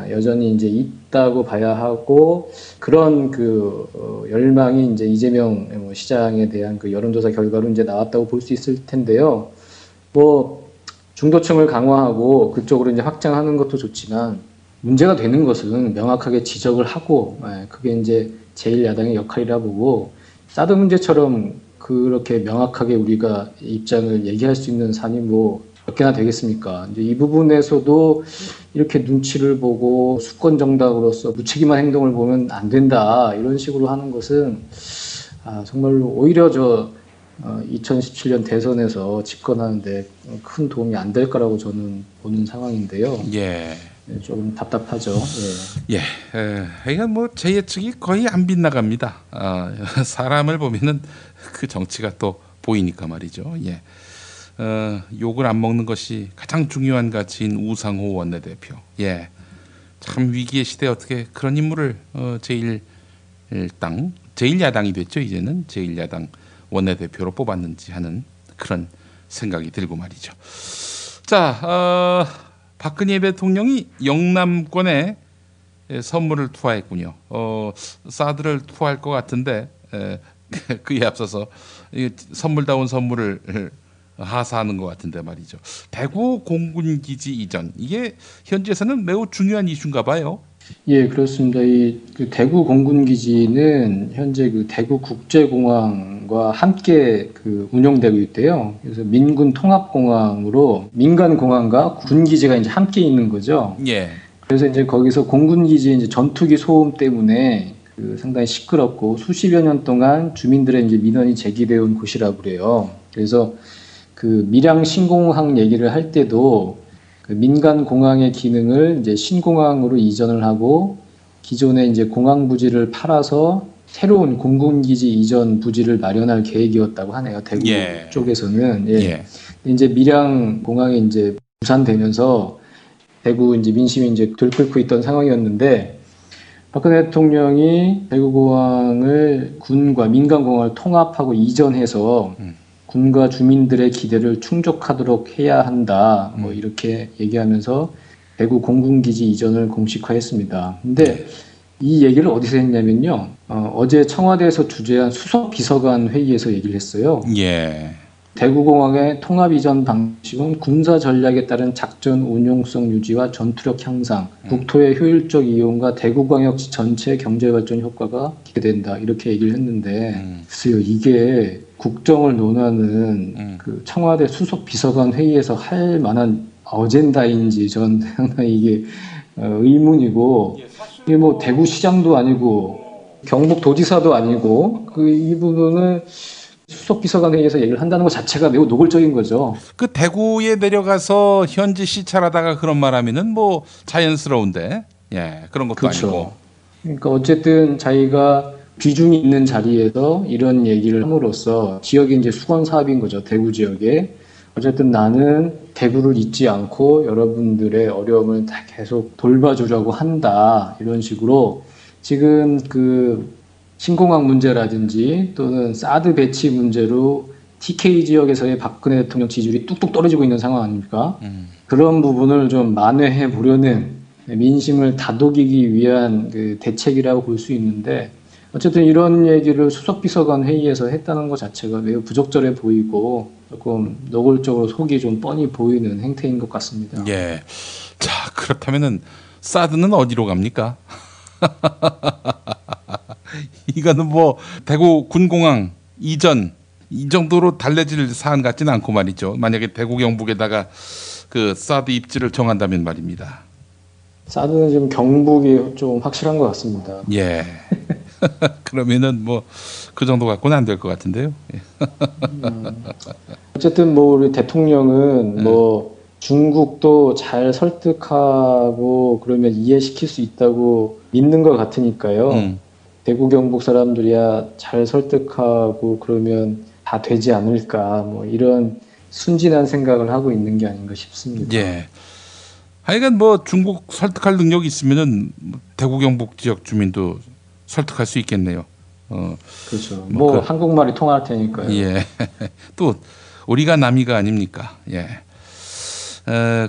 여전히 이제 있다고 봐야 하고 그런 그 열망이 이제 이재명 시장에 대한 그 여론조사 결과로 이제 나왔다고 볼 수 있을 텐데요. 뭐 중도층을 강화하고 그쪽으로 이제 확장하는 것도 좋지만 문제가 되는 것은 명확하게 지적을 하고 그게 이제 제1야당의 역할이라 보고 사드 문제처럼 그렇게 명확하게 우리가 입장을 얘기할 수 있는 산이 뭐 몇 개나 되겠습니까? 이제 이 부분에서도 이렇게 눈치를 보고 수권 정당으로서 무책임한 행동을 보면 안 된다 이런 식으로 하는 것은 정말로 오히려 2017년 대선에서 집권하는데 큰 도움이 안 될 거라고 저는 보는 상황인데요. 예. 좀 답답하죠. 예. 그러니까 뭐 제 예측이 거의 안 빗나갑니다. 사람을 보면은 그 정치가 또 보이니까 말이죠. 예. 욕을 안 먹는 것이 가장 중요한 가치인 우상호 원내대표. 예. 참 위기의 시대에 어떻게 그런 인물을 제1야당이 됐죠. 이제는 제1야당 원내대표로 뽑았는지 하는 그런 생각이 들고 말이죠. 자, 박근혜 대통령이 영남권에 선물을 투하했군요. 사드를 투하할 것 같은데 그에 앞서서 선물다운 선물을 하사하는 것 같은데 말이죠. 대구 공군기지 이전 이게 현지에서는 매우 중요한 이슈인가 봐요. 예, 그렇습니다. 그 대구 공군기지는 현재 그 대구 국제공항과 함께 그 운영되고 있대요. 그래서 민군 통합공항으로 민간 공항과 군기지가 이제 함께 있는 거죠. 예. 그래서 이제 거기서 공군기지 이제 전투기 소음 때문에 그 상당히 시끄럽고 수십여 년 동안 주민들의 이제 민원이 제기되어 온 곳이라고 그래요. 그래서 그 밀양 신공항 얘기를 할 때도 그 민간 공항의 기능을 이제 신공항으로 이전을 하고 기존의 이제 공항 부지를 팔아서 새로운 공군기지 이전 부지를 마련할 계획이었다고 하네요. 대구 쪽에서는. 이제 밀양 공항이 이제 부산되면서 대구 이제 민심이 이제 들끓고 있던 상황이었는데 박근혜 대통령이 대구공항을 군과 민간공항을 통합하고 이전해서 군과 주민들의 기대를 충족하도록 해야 한다. 뭐 이렇게 얘기하면서 대구 공군기지 이전을 공식화했습니다. 근데 이 얘기를 어디서 했냐면요. 어제 청와대에서 주재한 수석 비서관 회의에서 얘기를 했어요. 대구공항의 통합 이전 방식은 군사 전략에 따른 작전 운용성 유지와 전투력 향상, 국토의 효율적 이용과 대구광역시 전체 경제발전 효과가 기대된다. 이렇게 얘기를 했는데 글쎄요. 이게 국정을 논하는 그 청와대 수석 비서관 회의에서 할 만한 어젠다인지 전 상당히 이게 의문이고 이게 뭐 대구시장도 아니고 경북도지사도 아니고 이 부분을 수석비서관 회의에서 얘기를 한다는 것 자체가 매우 노골적인 거죠. 그 대구에 내려가서 현지 시찰하다가 그런 말하면은 뭐 자연스러운데, 그런 것도 아니고. 그러니까 어쨌든 자기가 비중이 있는 자리에서 이런 얘기를 함으로써 지역이 이제 수건 사업인 거죠. 대구 지역에. 어쨌든 나는 대구를 잊지 않고 여러분들의 어려움을 다 계속 돌봐주려고 한다. 이런 식으로 지금 그 신공항 문제라든지 또는 사드 배치 문제로 TK 지역에서의 박근혜 대통령 지지율이 뚝뚝 떨어지고 있는 상황 아닙니까? 그런 부분을 좀 만회해 보려는 민심을 다독이기 위한 그 대책이라고 볼 수 있는데 어쨌든 이런 얘기를 수석비서관 회의에서 했다는 것 자체가 매우 부적절해 보이고 조금 노골적으로 속이 좀 뻔히 보이는 행태인 것 같습니다. 자, 그렇다면은 사드는 어디로 갑니까? 이거는 뭐 대구 군공항 이전 이 정도로 달래질 사안 같지는 않고 말이죠. 만약에 대구 경북에다가 그 사드 입지를 정한다면 말입니다. 사드는 지금 경북이 좀 확실한 것 같습니다. 그러면은 뭐 그 정도 갖고는 안 될 것 같은데요. 어쨌든 뭐 우리 대통령은 뭐 중국도 잘 설득하고 그러면 이해시킬 수 있다고 믿는 것 같으니까요. 대구 경북 사람들이야 잘 설득하고 그러면 다 되지 않을까 뭐 이런 순진한 생각을 하고 있는 게 아닌가 싶습니다. 하여간 뭐 중국 설득할 능력이 있으면은 대구 경북 지역 주민도 설득할 수 있겠네요. 그렇죠. 뭐 한국말이 통할 테니까요. 또 우리가 남이가 아닙니까?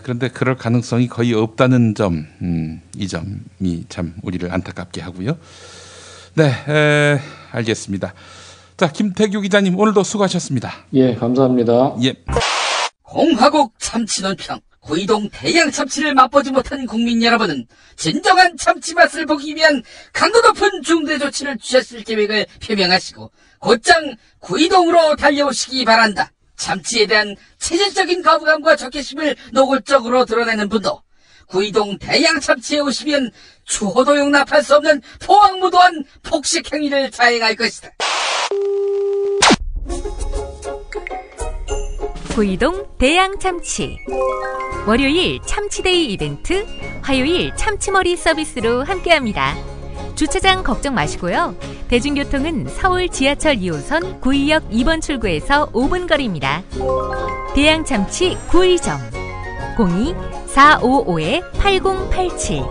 그런데 그럴 가능성이 거의 없다는 점, 이 점이 참 우리를 안타깝게 하고요. 알겠습니다. 자, 김태규 기자님 오늘도 수고하셨습니다. 감사합니다. 공화국 참치논평 구이동 대양 참치를 맛보지 못한 국민 여러분은 진정한 참치 맛을 보기 위한 강도 높은 중대 조치를 취하실 계획을 표명하시고 곧장 구이동으로 달려오시기 바란다. 참치에 대한 체질적인 거부감과 적개심을 노골적으로 드러내는 분도 구이동 대양 참치에 오시면 추호도 용납할 수 없는 포악무도한 폭식 행위를 자행할 것이다. 구이동 대양 참치. 월요일 참치데이 이벤트, 화요일 참치머리 서비스로 함께합니다. 주차장 걱정 마시고요. 대중교통은 서울 지하철 2호선 구의역 2번 출구에서 5분 거리입니다. 대양 참치 구의점 02-455-8087.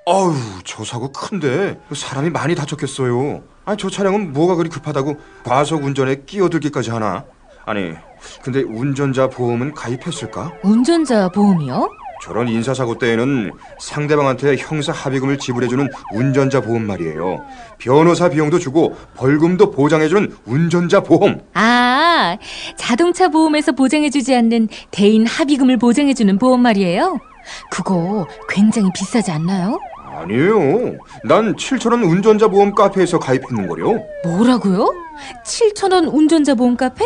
아유, 저 사고 큰데 사람이 많이 다쳤겠어요. 아니, 저 차량은 뭐가 그리 급하다고 과속 운전에 끼어들기까지 하나? 아니, 근데 운전자 보험은 가입했을까? 운전자 보험이요? 저런 인사사고 때에는 상대방한테 형사 합의금을 지불해주는 운전자 보험 말이에요. 변호사 비용도 주고 벌금도 보장해주는 운전자 보험. 아, 자동차 보험에서 보장해주지 않는 대인 합의금을 보장해주는 보험 말이에요? 그거 굉장히 비싸지 않나요? 아니에요. 난 7,000원 운전자 보험 카페에서 가입했는걸요. 뭐라고요? 7,000원 운전자 보험 카페?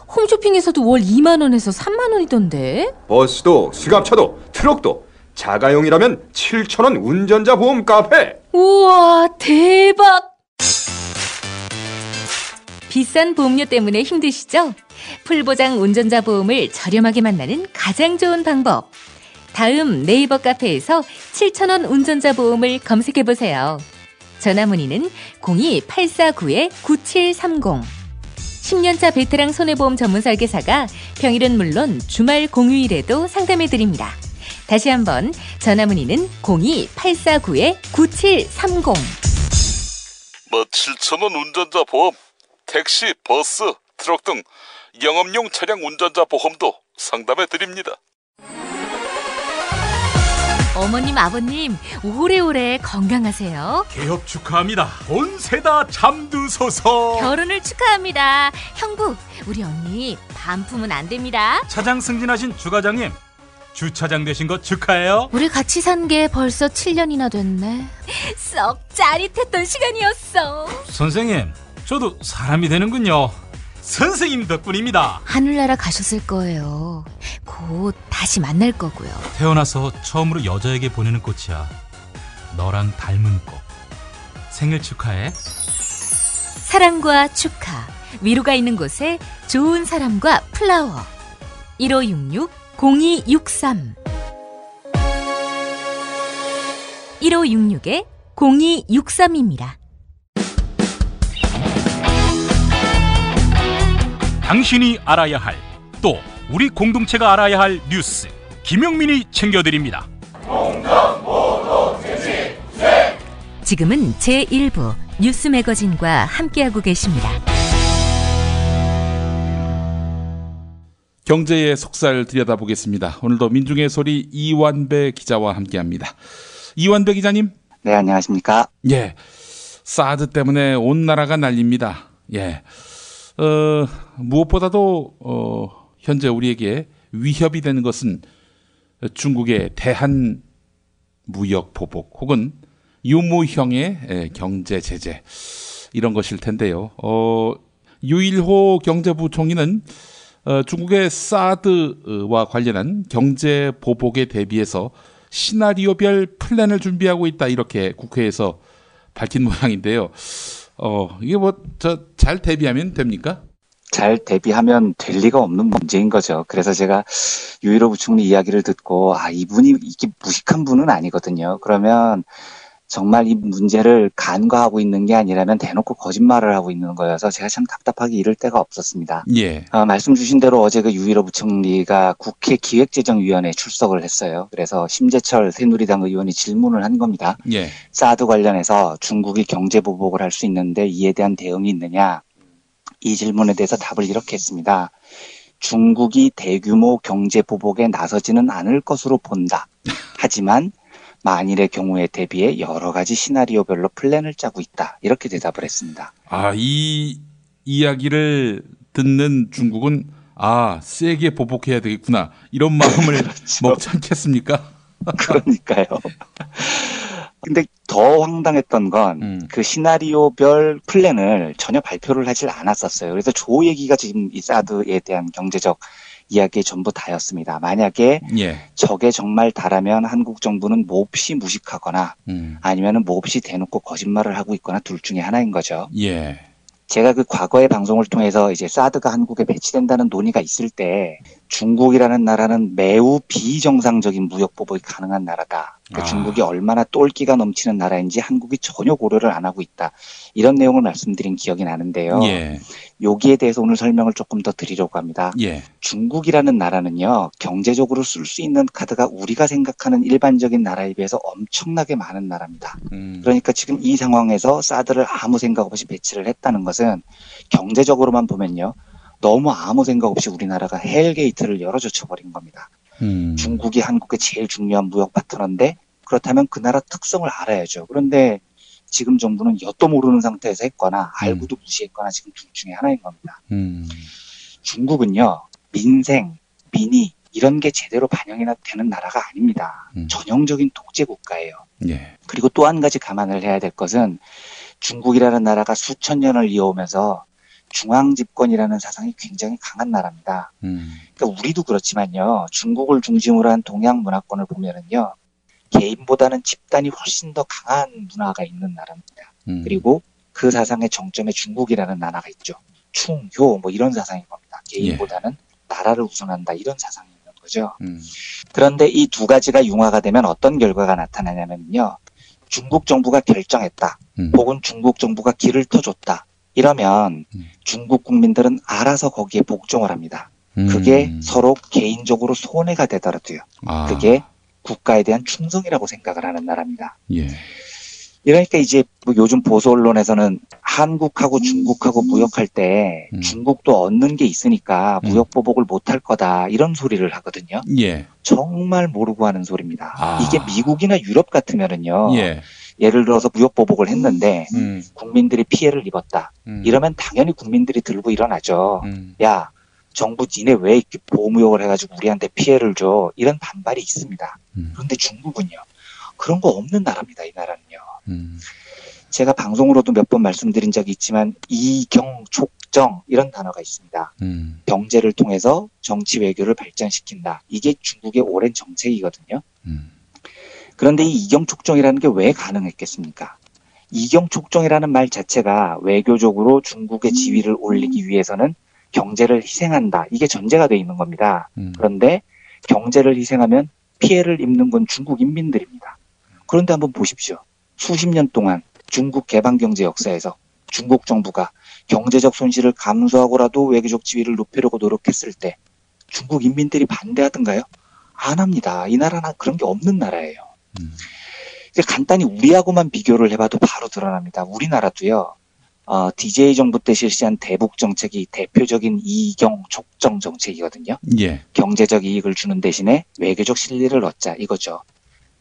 홈쇼핑에서도 월 2만 원에서 3만 원이던데. 버스도 승합차도 트럭도 자가용이라면 7,000원 운전자 보험 카페. 우와, 대박. 비싼 보험료 때문에 힘드시죠? 풀보장 운전자 보험을 저렴하게 만나는 가장 좋은 방법. 다음 네이버 카페에서 7,000원 운전자 보험을 검색해보세요. 전화문의는 02-849-9730. 10년차 베테랑 손해보험 전문 설계사가 평일은 물론 주말 공휴일에도 상담해드립니다. 다시 한번 전화문의는 02-849-9730. 7,000원 운전자 보험, 택시, 버스, 트럭 등 영업용 차량 운전자 보험도 상담해드립니다. 어머님, 아버님, 오래오래 건강하세요. 개업 축하합니다. 온세다 잠드소서. 결혼을 축하합니다. 형부, 우리 언니 반품은 안 됩니다. 차장 승진하신 주과장님, 주차장 되신 거 축하해요. 우리 같이 산 게 벌써 7년이나 됐네. 썩 짜릿했던 시간이었어. 선생님, 저도 사람이 되는군요. 선생님 덕분입니다. 하늘나라 가셨을 거예요. 곧 다시 만날 거고요. 태어나서 처음으로 여자에게 보내는 꽃이야. 너랑 닮은 꽃. 생일 축하해. 사랑과 축하, 위로가 있는 곳에 좋은 사람과 플라워. 1566-0263 1566-0263입니다. 당신이 알아야 할, 또 우리 공동체가 알아야 할 뉴스, 김용민이 챙겨드립니다. 지금은 제1부 뉴스 매거진과 함께하고 계십니다. 경제의 속살 들여다보겠습니다. 오늘도 민중의 소리 이완배 기자와 함께합니다. 이완배 기자님. 네, 안녕하십니까. 예, 사드 때문에 온 나라가 난립니다. 예. 무엇보다도 현재 우리에게 위협이 되는 것은 중국의 대한 무역 보복 혹은 유무형의 경제 제재 이런 것일 텐데요. 유일호 경제부총리는 중국의 사드와 관련한 경제 보복에 대비해서 시나리오별 플랜을 준비하고 있다 이렇게 국회에서 밝힌 모양인데요. 이게 잘 대비하면 됩니까? 잘 대비하면 될 리가 없는 문제인 거죠. 그래서 제가 유일호 부총리 이야기를 듣고 이분이 이게 무식한 분은 아니거든요. 그러면 정말 이 문제를 간과하고 있는 게 아니라면 대놓고 거짓말을 하고 있는 거여서 제가 참 답답하게 이를 데가 없었습니다. 예. 말씀 주신 대로 어제 그 유일호 부총리가 국회 기획재정위원회에 출석을 했어요. 그래서 심재철 새누리당 의원이 질문을 한 겁니다. 예. 사드 관련해서 중국이 경제 보복을 할 수 있는데 이에 대한 대응이 있느냐. 이 질문에 대해서 답을 이렇게 했습니다. 중국이 대규모 경제 보복에 나서지는 않을 것으로 본다. 하지만 만일의 경우에 대비해 여러 가지 시나리오별로 플랜을 짜고 있다. 이렇게 대답을 했습니다. 이 이야기를 듣는 중국은 세게 보복해야 되겠구나. 이런 마음을 그렇죠. 먹지 않겠습니까? 그러니까요. 근데 더 황당했던 건 그 시나리오별 플랜을 전혀 발표를 하질 않았었어요. 그래서 조 얘기가 지금 이 사드에 대한 경제적 이야기의 전부 다였습니다. 만약에 적에 정말 달하면 한국 정부는 몹시 무식하거나 아니면 몹시 대놓고 거짓말을 하고 있거나 둘 중에 하나인 거죠. 예. 제가 그 과거의 방송을 통해서 이제 사드가 한국에 배치된다는 논의가 있을 때 중국이라는 나라는 매우 비정상적인 무역 보복이 가능한 나라다. 그러니까 중국이 얼마나 똘끼가 넘치는 나라인지 한국이 전혀 고려를 안 하고 있다. 이런 내용을 말씀드린 기억이 나는데요. 예. 여기에 대해서 오늘 설명을 조금 더 드리려고 합니다. 예. 중국이라는 나라는요. 경제적으로 쓸 수 있는 카드가 우리가 생각하는 일반적인 나라에 비해서 엄청나게 많은 나라입니다. 그러니까 지금 이 상황에서 사드를 아무 생각 없이 배치를 했다는 것은 경제적으로만 보면요. 너무 아무 생각 없이 우리나라가 헬게이트를 열어젖혀버린 겁니다. 중국이 한국의 제일 중요한 무역 파트너인데 그렇다면 그 나라 특성을 알아야죠. 그런데 지금 정부는 엿도 모르는 상태에서 했거나 알고도 무시했거나 지금 둘 중에 하나인 겁니다. 중국은요. 민생, 민의 이런 게 제대로 반영이 되는 나라가 아닙니다. 전형적인 독재 국가예요. 예. 그리고 또 한 가지 감안을 해야 될 것은 중국이라는 나라가 수천 년을 이어오면서 중앙 집권이라는 사상이 굉장히 강한 나라입니다. 그러니까 우리도 그렇지만요. 중국을 중심으로 한 동양 문화권을 보면은요. 개인보다는 집단이 훨씬 더 강한 문화가 있는 나라입니다. 그리고 그 사상의 정점에 중국이라는 나라가 있죠. 충, 효 뭐 이런 사상인 겁니다. 개인보다는 나라를 우선한다 이런 사상이 있는 거죠. 그런데 이 두 가지가 융화가 되면 어떤 결과가 나타나냐면요. 중국 정부가 결정했다. 혹은 중국 정부가 길을 터줬다. 이러면 중국 국민들은 알아서 거기에 복종을 합니다. 그게 서로 개인적으로 손해가 되더라도요. 그게 국가에 대한 충성이라고 생각을 하는 나라입니다. 예. 이러니까 이제 뭐 요즘 보수 언론에서는 한국하고 중국하고 무역할 때 중국도 얻는 게 있으니까 무역 보복을 못할 거다 이런 소리를 하거든요. 예. 정말 모르고 하는 소리입니다. 이게 미국이나 유럽 같으면은요. 예. 예를 들어서 무역 보복을 했는데 국민들이 피해를 입었다. 이러면 당연히 국민들이 들고 일어나죠. 야, 정부 니네 왜 이렇게 보호무역을 해가지고 우리한테 피해를 줘? 이런 반발이 있습니다. 그런데 중국은요. 그런 거 없는 나라입니다. 이 나라는요. 제가 방송으로도 몇 번 말씀드린 적이 있지만 이경촉정 이런 단어가 있습니다. 경제를 통해서 정치 외교를 발전시킨다. 이게 중국의 오랜 정책이거든요. 그런데 이 이경촉정이라는 게 왜 가능했겠습니까? 이경촉정이라는 말 자체가 외교적으로 중국의 지위를 올리기 위해서는 경제를 희생한다. 이게 전제가 돼 있는 겁니다. 그런데 경제를 희생하면 피해를 입는 건 중국 인민들입니다. 그런데 한번 보십시오. 수십 년 동안 중국 개방경제 역사에서 중국 정부가 경제적 손실을 감수하고라도 외교적 지위를 높이려고 노력했을 때 중국 인민들이 반대하던가요? 안 합니다. 이 나라는 그런 게 없는 나라예요. 이제 간단히 우리하고만 비교를 해봐도 바로 드러납니다. 우리나라도요. DJ 정부 때 실시한 대북 정책이 대표적인 이경촉정 정책이거든요. 예. 경제적 이익을 주는 대신에 외교적 실리를 얻자 이거죠.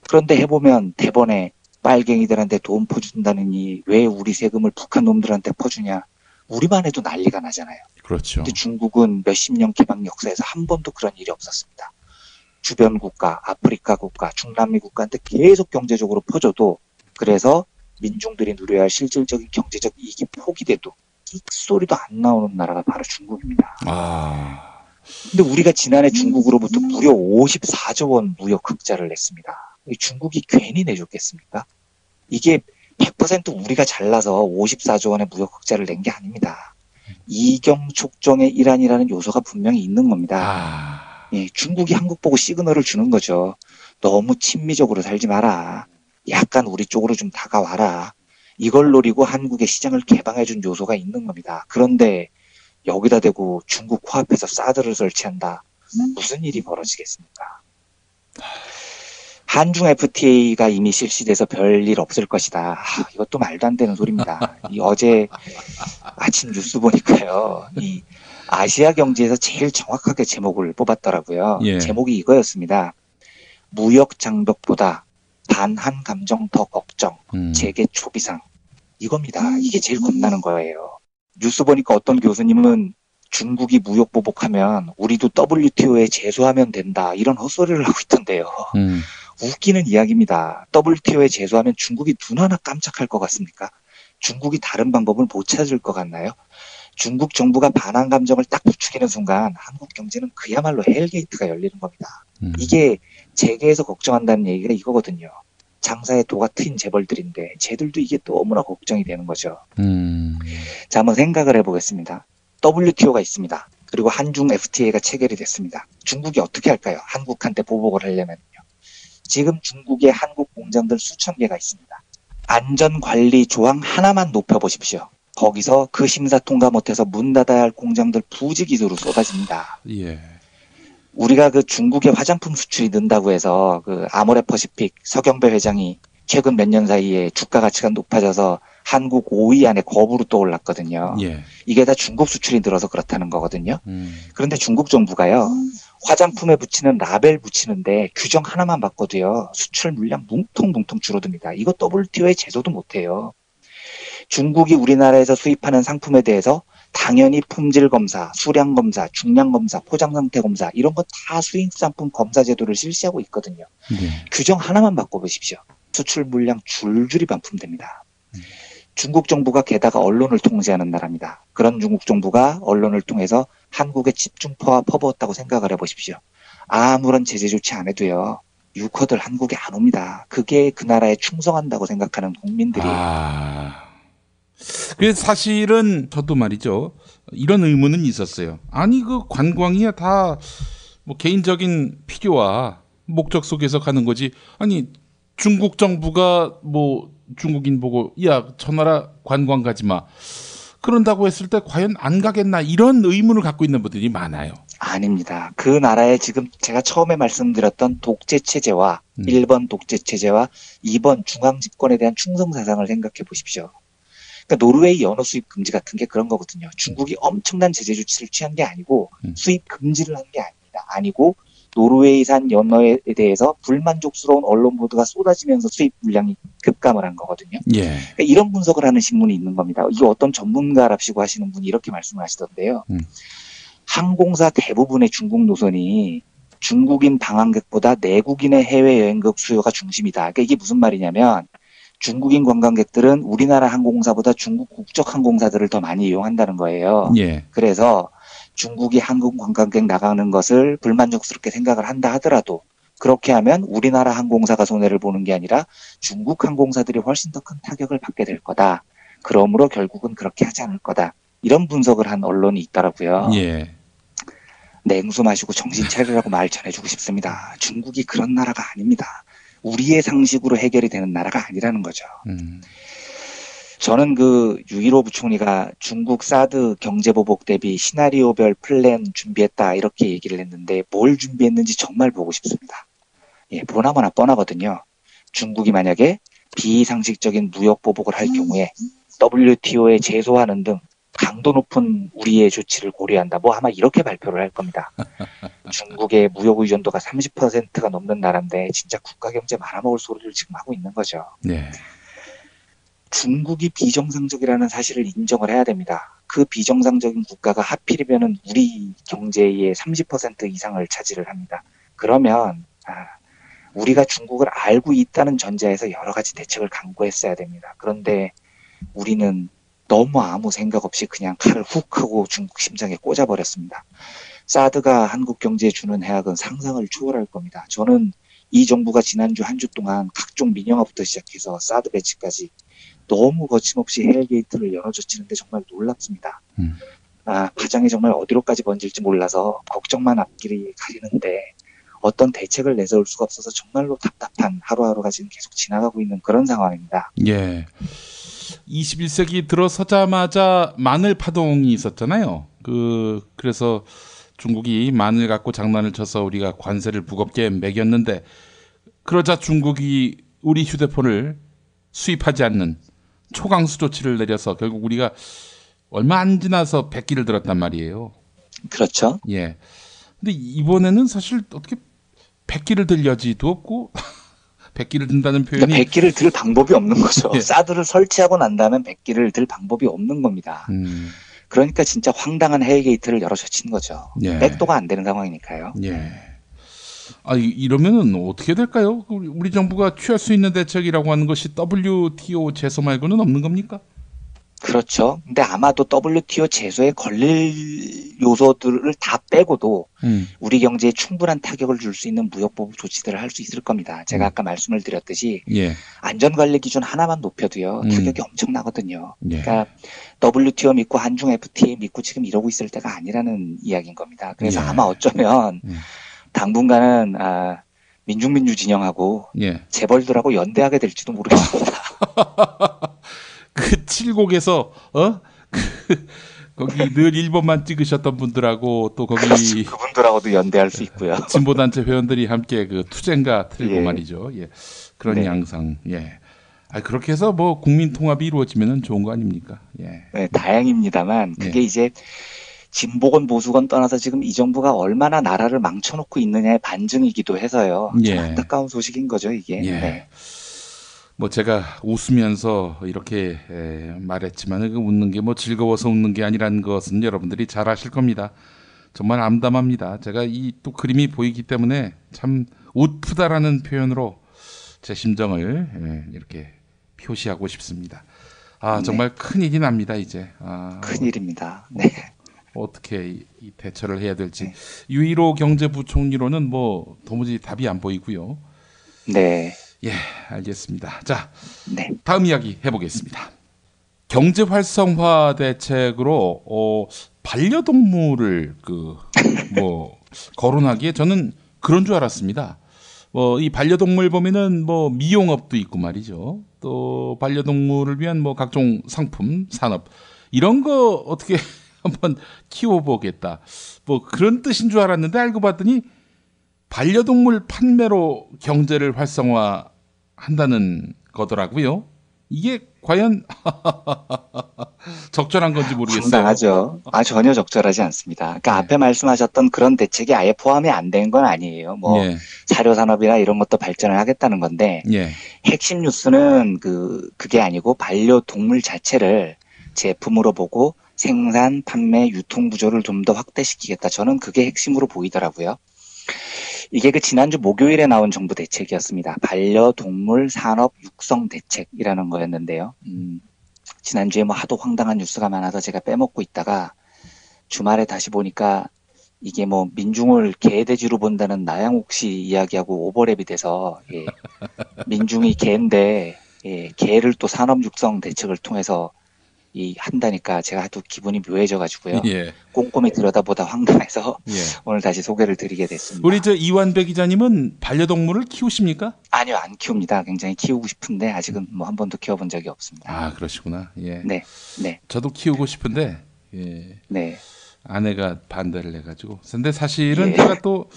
그런데 해보면 대번에 빨갱이들한테 돈 퍼준다느니 왜 우리 세금을 북한 놈들한테 퍼주냐. 우리만 해도 난리가 나잖아요. 그렇죠. 근데 중국은 몇십 년 개방 역사에서 한 번도 그런 일이 없었습니다. 주변 국가, 아프리카 국가, 중남미 국가한테 계속 경제적으로 퍼줘도 그래서 민중들이 누려야 할 실질적인 경제적 이익이 포기돼도 끽소리도 안 나오는 나라가 바로 중국입니다. 근데 우리가 지난해 중국으로부터 무려 54조 원 무역 흑자를 냈습니다. 중국이 괜히 내줬겠습니까? 이게 100% 우리가 잘나서 54조 원의 무역 흑자를 낸 게 아닙니다. 이경촉정의 일환이라는 요소가 분명히 있는 겁니다. 예, 중국이 한국 보고 시그널을 주는 거죠. 너무 친미적으로 살지 마라. 약간 우리 쪽으로 좀 다가와라. 이걸 노리고 한국의 시장을 개방해준 요소가 있는 겁니다. 그런데 여기다 대고 중국 코앞에서 사드를 설치한다. 무슨 일이 벌어지겠습니까? 한중 FTA가 이미 실시돼서 별일 없을 것이다. 이것도 말도 안 되는 소리입니다. 어제 아침 뉴스 보니까요. 이 아시아 경제에서 제일 정확하게 제목을 뽑았더라고요. 예. 제목이 이거였습니다. 무역 장벽보다 반한 감정 더 걱정, 재계 초비상. 이겁니다. 이게 제일 겁나는 거예요. 뉴스 보니까 어떤 교수님은 중국이 무역 보복하면 우리도 WTO에 제소하면 된다. 이런 헛소리를 하고 있던데요. 웃기는 이야기입니다. WTO에 제소하면 중국이 눈 하나 깜짝할 것 같습니까? 중국이 다른 방법을 못 찾을 것 같나요? 중국 정부가 반한 감정을 딱 부추기는 순간 한국 경제는 그야말로 헬게이트가 열리는 겁니다. 이게 재계에서 걱정한다는 얘기가 이거거든요. 장사에 도가 트인 재벌들인데 쟤들도 이게 너무나 걱정이 되는 거죠. 자, 한번 생각을 해보겠습니다. WTO가 있습니다. 그리고 한중 FTA가 체결이 됐습니다. 중국이 어떻게 할까요? 한국한테 보복을 하려면요. 지금 중국의 한국 공장들 수천 개가 있습니다. 안전관리 조항 하나만 높여보십시오. 거기서 그 심사 통과 못해서 문 닫아야 할 공장들 부지기수로 쏟아집니다. 예. 우리가 그 중국의 화장품 수출이 는다고 해서 그 아모레퍼시픽 서경배 회장이 최근 몇 년 사이에 주가 가치가 높아져서 한국 5위 안에 거부로 떠올랐거든요. 예. 이게 다 중국 수출이 늘어서 그렇다는 거거든요. 그런데 중국 정부가요. 화장품에 붙이는 라벨 붙이는데 규정 하나만 바꿔도요. 수출 물량 뭉텅뭉텅 줄어듭니다. 이거 WTO에 제소도 못해요. 중국이 우리나라에서 수입하는 상품에 대해서 당연히 품질 검사, 수량 검사, 중량 검사, 포장 상태 검사 이런 거 다 수입상품 검사 제도를 실시하고 있거든요. 규정 하나만 바꿔보십시오. 수출 물량 줄줄이 반품됩니다. 중국 정부가 게다가 언론을 통제하는 나라입니다. 그런 중국 정부가 언론을 통해서 한국에 집중포화 퍼부었다고 생각을 해보십시오. 아무런 제재 조치 안 해도요. 유커들 한국에 안 옵니다. 그게 그 나라에 충성한다고 생각하는 국민들이. 그래서 사실은 저도 말이죠. 이런 의문은 있었어요. 아니 그 관광이야 다 뭐 개인적인 필요와 목적 속에서 가는 거지. 아니 중국 정부가 뭐 중국인 보고 야 저 나라 관광 가지 마. 그런다고 했을 때 과연 안 가겠나 이런 의문을 갖고 있는 분들이 많아요. 아닙니다. 그 나라에 지금 제가 처음에 말씀드렸던 독재 체제와 1번 독재 체제와 2번 중앙 집권에 대한 충성 사상을 생각해 보십시오. 그러니까 노르웨이 연어 수입 금지 같은 게 그런 거거든요. 중국이 엄청난 제재 조치를 취한 게 아니고 수입 금지를 한 게 아니고 노르웨이산 연어에 대해서 불만족스러운 언론 보도가 쏟아지면서 수입 물량이 급감을 한 거거든요. 예. 그러니까 이런 분석을 하는 신문이 있는 겁니다. 이게 어떤 전문가랍시고 하시는 분이 이렇게 말씀을 하시던데요. 항공사 대부분의 중국 노선이 중국인 방한객보다 내국인의 해외여행객 수요가 중심이다. 그러니까 이게 무슨 말이냐면 중국인 관광객들은 우리나라 항공사보다 중국 국적 항공사들을 더 많이 이용한다는 거예요. 예. 그래서 중국이 한국 관광객 나가는 것을 불만족스럽게 생각을 한다 하더라도 그렇게 하면 우리나라 항공사가 손해를 보는 게 아니라 중국 항공사들이 훨씬 더 큰 타격을 받게 될 거다. 그러므로 결국은 그렇게 하지 않을 거다. 이런 분석을 한 언론이 있더라고요. 예. 냉수 마시고 정신 차리라고 말 전해주고 싶습니다. 중국이 그런 나라가 아닙니다. 우리의 상식으로 해결이 되는 나라가 아니라는 거죠. 저는 그 유일호 부총리가 중국 사드 경제보복 대비 시나리오별 플랜 준비했다 이렇게 얘기를 했는데 뭘 준비했는지 정말 보고 싶습니다. 예, 보나마나 뻔하거든요. 중국이 만약에 비상식적인 무역 보복을 할 경우에 WTO에 제소하는 등 강도 높은 우리의 조치를 고려한다. 뭐 아마 이렇게 발표를 할 겁니다. 중국의 무역 의존도가 30%가 넘는 나라인데 진짜 국가 경제 말아먹을 소리를 지금 하고 있는 거죠. 네. 중국이 비정상적이라는 사실을 인정을 해야 됩니다. 그 비정상적인 국가가 하필이면은 우리 경제의 30% 이상을 차지를 합니다. 그러면 우리가 중국을 알고 있다는 전제에서 여러 가지 대책을 강구했어야 됩니다. 그런데 우리는 너무 아무 생각 없이 그냥 칼을 훅 하고 중국 심장에 꽂아버렸습니다. 사드가 한국 경제에 주는 해악은 상상을 초월할 겁니다. 저는 이 정부가 지난주 한 주 동안 각종 민영화부터 시작해서 사드 배치까지 너무 거침없이 헬게이트를 열어젖히는데 정말 놀랍습니다. 파장이 정말 어디로까지 번질지 몰라서 걱정만 앞길이 가리는데 어떤 대책을 내세울 수가 없어서 정말로 답답한 하루하루가 지금 계속 지나가고 있는 그런 상황입니다. 예. 21세기 들어서자마자 마늘 파동이 있었잖아요. 그래서 중국이 마늘 갖고 장난을 쳐서 우리가 관세를 무겁게 매겼는데 그러자 중국이 우리 휴대폰을 수입하지 않는 초강수 조치를 내려서 결국 우리가 얼마 안 지나서 백기를 들었단 말이에요. 그렇죠. 예. 근데 이번에는 사실 어떻게 백기를 들 여지도 없고 백기를 든다는 표현이 그러니까 백기를 들 방법이 없는 거죠. 예. 사드를 설치하고 난 다음에 백기를 들 방법이 없는 겁니다. 그러니까 진짜 황당한 헬게이트를 열어젖힌 거죠. 예. 백도가 안 되는 상황이니까요. 예. 이러면은 어떻게 될까요? 우리 정부가 취할 수 있는 대책이라고 하는 것이 WTO 제소 말고는 없는 겁니까? 그렇죠. 근데 아마도 WTO 제소에 걸릴 요소들을 다 빼고도 우리 경제에 충분한 타격을 줄 수 있는 무역보복 조치들을 할 수 있을 겁니다. 제가 아까 말씀을 드렸듯이 예. 안전관리 기준 하나만 높여도요. 타격이 엄청나거든요. 예. 그러니까 WTO 믿고 한중 FTA 믿고 지금 이러고 있을 때가 아니라는 이야기인 겁니다. 그래서 예. 아마 어쩌면 당분간은 민중민주 진영하고 예. 재벌들하고 연대하게 될지도 모르겠습니다. 그 칠곡에서 거기 늘 일본만 찍으셨던 분들하고 또 거기 그렇죠. 그분들하고도 연대할 수 있고요. 진보단체 회원들이 함께 그 투쟁가 틀고 예. 말이죠. 예. 그런 네. 양상. 예. 그렇게 해서 뭐 국민 통합이 이루어지면 좋은 거 아닙니까? 예. 네, 다행입니다만 그게 이제 진보건 보수건 떠나서 지금 이 정부가 얼마나 나라를 망쳐놓고 있느냐의 반증이기도 해서요. 예. 좀 안타까운 소식인 거죠, 이게. 예. 네. 뭐 제가 웃으면서 이렇게 말했지만 그 웃는 게 뭐 즐거워서 웃는 게 아니라는 것은 여러분들이 잘 아실 겁니다. 정말 암담합니다. 제가 이 또 그림이 보이기 때문에 참 웃프다라는 표현으로 제 심정을 이렇게 표시하고 싶습니다. 정말 큰일이 납니다, 이제. 큰일입니다. 네. 어떻게 이 대처를 해야 될지. 유일호 경제부총리로는 뭐 도무지 답이 안 보이고요. 네. 예, 알겠습니다. 자, 네. 다음 이야기 해보겠습니다. 경제 활성화 대책으로 반려동물을 거론하기에 저는 그런 줄 알았습니다. 이 반려동물 보면은 미용업도 있고 말이죠. 또 반려동물을 위한 각종 상품, 산업 이런 거 어떻게 한번 키워보겠다. 그런 뜻인 줄 알았는데 알고 봤더니 반려동물 판매로 경제를 활성화한다는 거더라고요. 이게 과연 적절한 건지 모르겠어요. 황당하죠. 전혀 적절하지 않습니다. 그러니까 앞에 말씀하셨던 그런 대책이 아예 포함이 안 된 건 아니에요. 사료산업이나 이런 것도 발전을 하겠다는 건데 핵심 뉴스는 그게 아니고 반려동물 자체를 제품으로 보고 생산, 판매, 유통 구조를 좀 더 확대시키겠다. 저는 그게 핵심으로 보이더라고요. 이게 지난주 목요일에 나온 정부 대책이었습니다. 반려동물 산업 육성 대책이라는 거였는데요. 지난주에 하도 황당한 뉴스가 많아서 제가 빼먹고 있다가 주말에 다시 보니까 이게 민중을 개돼지로 본다는 나양욱 씨 이야기하고 오버랩이 돼서 민중이 개인데 개를 또 산업 육성 대책을 통해서 한다니까 제가 하도 기분이 묘해져가지고요. 꼼꼼히 들여다보다 황당해서 오늘 다시 소개를 드리게 됐습니다. 우리 이완배 기자님은 반려동물을 키우십니까? 아니요, 안 키웁니다. 굉장히 키우고 싶은데 아직은 한 번도 키워본 적이 없습니다. 아, 그러시구나. 네. 저도 키우고 싶은데 네. 아내가 반대를 해가지고. 근데 사실은 제가 또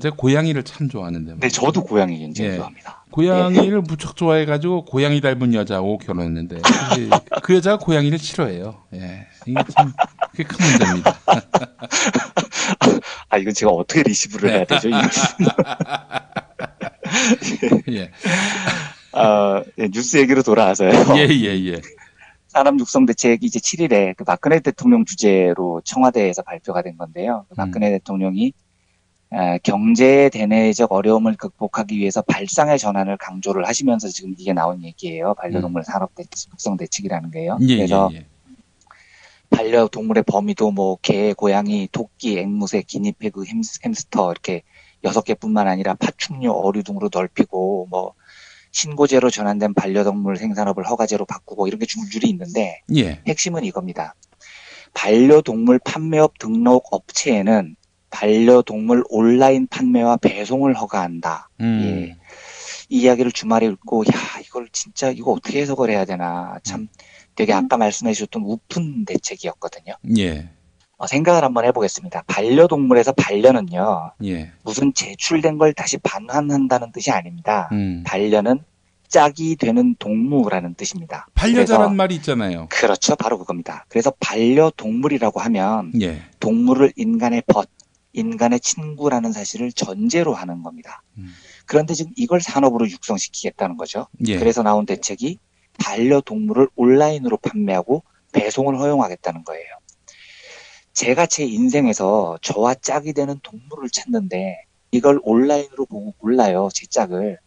제가 고양이를 참 좋아하는데. 네, 저도 고양이 굉장히 좋아합니다. 고양이를 무척 좋아해가지고 고양이 닮은 여자하고 결혼했는데 그 여자가 고양이를 싫어해요. 이게 참 그게 큰 문제입니다. 이건 제가 어떻게 리시브를 해야 되죠? 뉴스 얘기로 돌아와서요. 산업 육성 대책이 이제 7일에 박근혜 대통령 주재로 청와대에서 발표가 된 건데요. 박근혜 대통령이 경제의 대내적 어려움을 극복하기 위해서 발상의 전환을 강조를 하시면서 지금 이게 나온 얘기예요. 반려동물 산업 육성 대책이라는 게요. 그래서 반려동물의 범위도 개, 고양이, 토끼, 앵무새, 기니피그, 햄스터 이렇게 6개뿐만 아니라 파충류, 어류 등으로 넓히고 신고제로 전환된 반려동물 생산업을 허가제로 바꾸고 이런 게 줄줄이 있는데 핵심은 이겁니다. 반려동물 판매업 등록 업체에는 반려동물 온라인 판매와 배송을 허가한다. 이 이야기를 주말에 읽고 이거 어떻게 해석을 해야 되나 참 되게 아까 말씀해 주셨던 우픈 대책이었거든요. 생각을 한번 해보겠습니다. 반려동물에서 반려는요. 무슨 제출된 걸 다시 반환한다는 뜻이 아닙니다. 반려는 짝이 되는 동무라는 뜻입니다. 반려자란 말이 있잖아요. 그렇죠. 바로 그겁니다. 그래서 반려동물이라고 하면 동물을 인간의 친구라는 사실을 전제로 하는 겁니다. 그런데 지금 이걸 산업으로 육성시키겠다는 거죠. 그래서 나온 대책이 반려동물을 온라인으로 판매하고 배송을 허용하겠다는 거예요. 제가 제 인생에서 저와 짝이 되는 동물을 찾는데 이걸 온라인으로 보고 골라요. 제 짝을.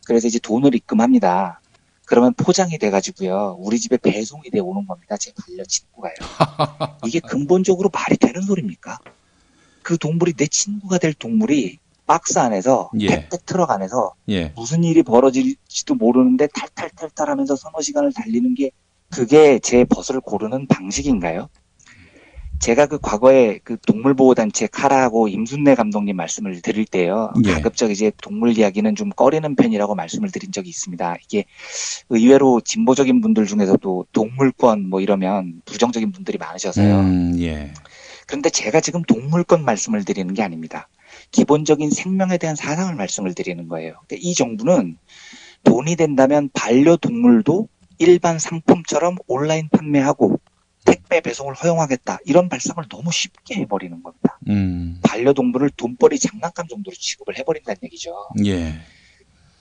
그래서 이제 돈을 입금합니다. 그러면 포장이 돼가지고요. 우리 집에 배송이 돼 오는 겁니다. 제 반려 친구가요. 이게 근본적으로 말이 되는 소리입니까? 그 동물이 내 친구가 될 동물이 박스 안에서 택배 트럭 안에서 무슨 일이 벌어질지도 모르는데 탈탈탈탈하면서 서너 시간을 달리는 게 그게 제 벗을 고르는 방식인가요? 제가 과거에 동물보호단체 카라하고 임순례 감독님 말씀을 드릴 때요. 가급적 이제 동물 이야기는 좀 꺼리는 편이라고 말씀을 드린 적이 있습니다. 이게 의외로 진보적인 분들 중에서도 동물권 이러면 부정적인 분들이 많으셔서요. 그런데 제가 지금 동물권 말씀을 드리는 게 아닙니다. 기본적인 생명에 대한 사상을 말씀을 드리는 거예요. 이 정부는 돈이 된다면 반려동물도 일반 상품처럼 온라인 판매하고 택배 배송을 허용하겠다. 이런 발상을 너무 쉽게 해버리는 겁니다. 반려동물을 돈벌이 장난감 정도로 취급을 해버린다는 얘기죠.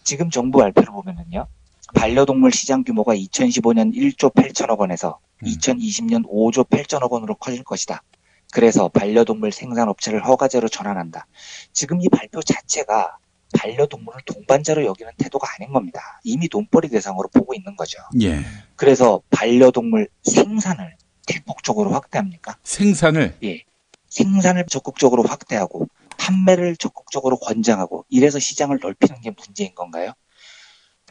지금 정부 발표를 보면은요. 반려동물 시장 규모가 2015년 1조 8천억 원에서 2020년 5조 8천억 원으로 커질 것이다. 그래서 반려동물 생산업체를 허가제로 전환한다. 지금 이 발표 자체가 반려동물을 동반자로 여기는 태도가 아닌 겁니다. 이미 돈벌이 대상으로 보고 있는 거죠. 그래서 반려동물 생산을 대폭적으로 확대합니까? 생산을? 생산을 적극적으로 확대하고 판매를 적극적으로 권장하고 이래서 시장을 넓히는 게 문제인 건가요?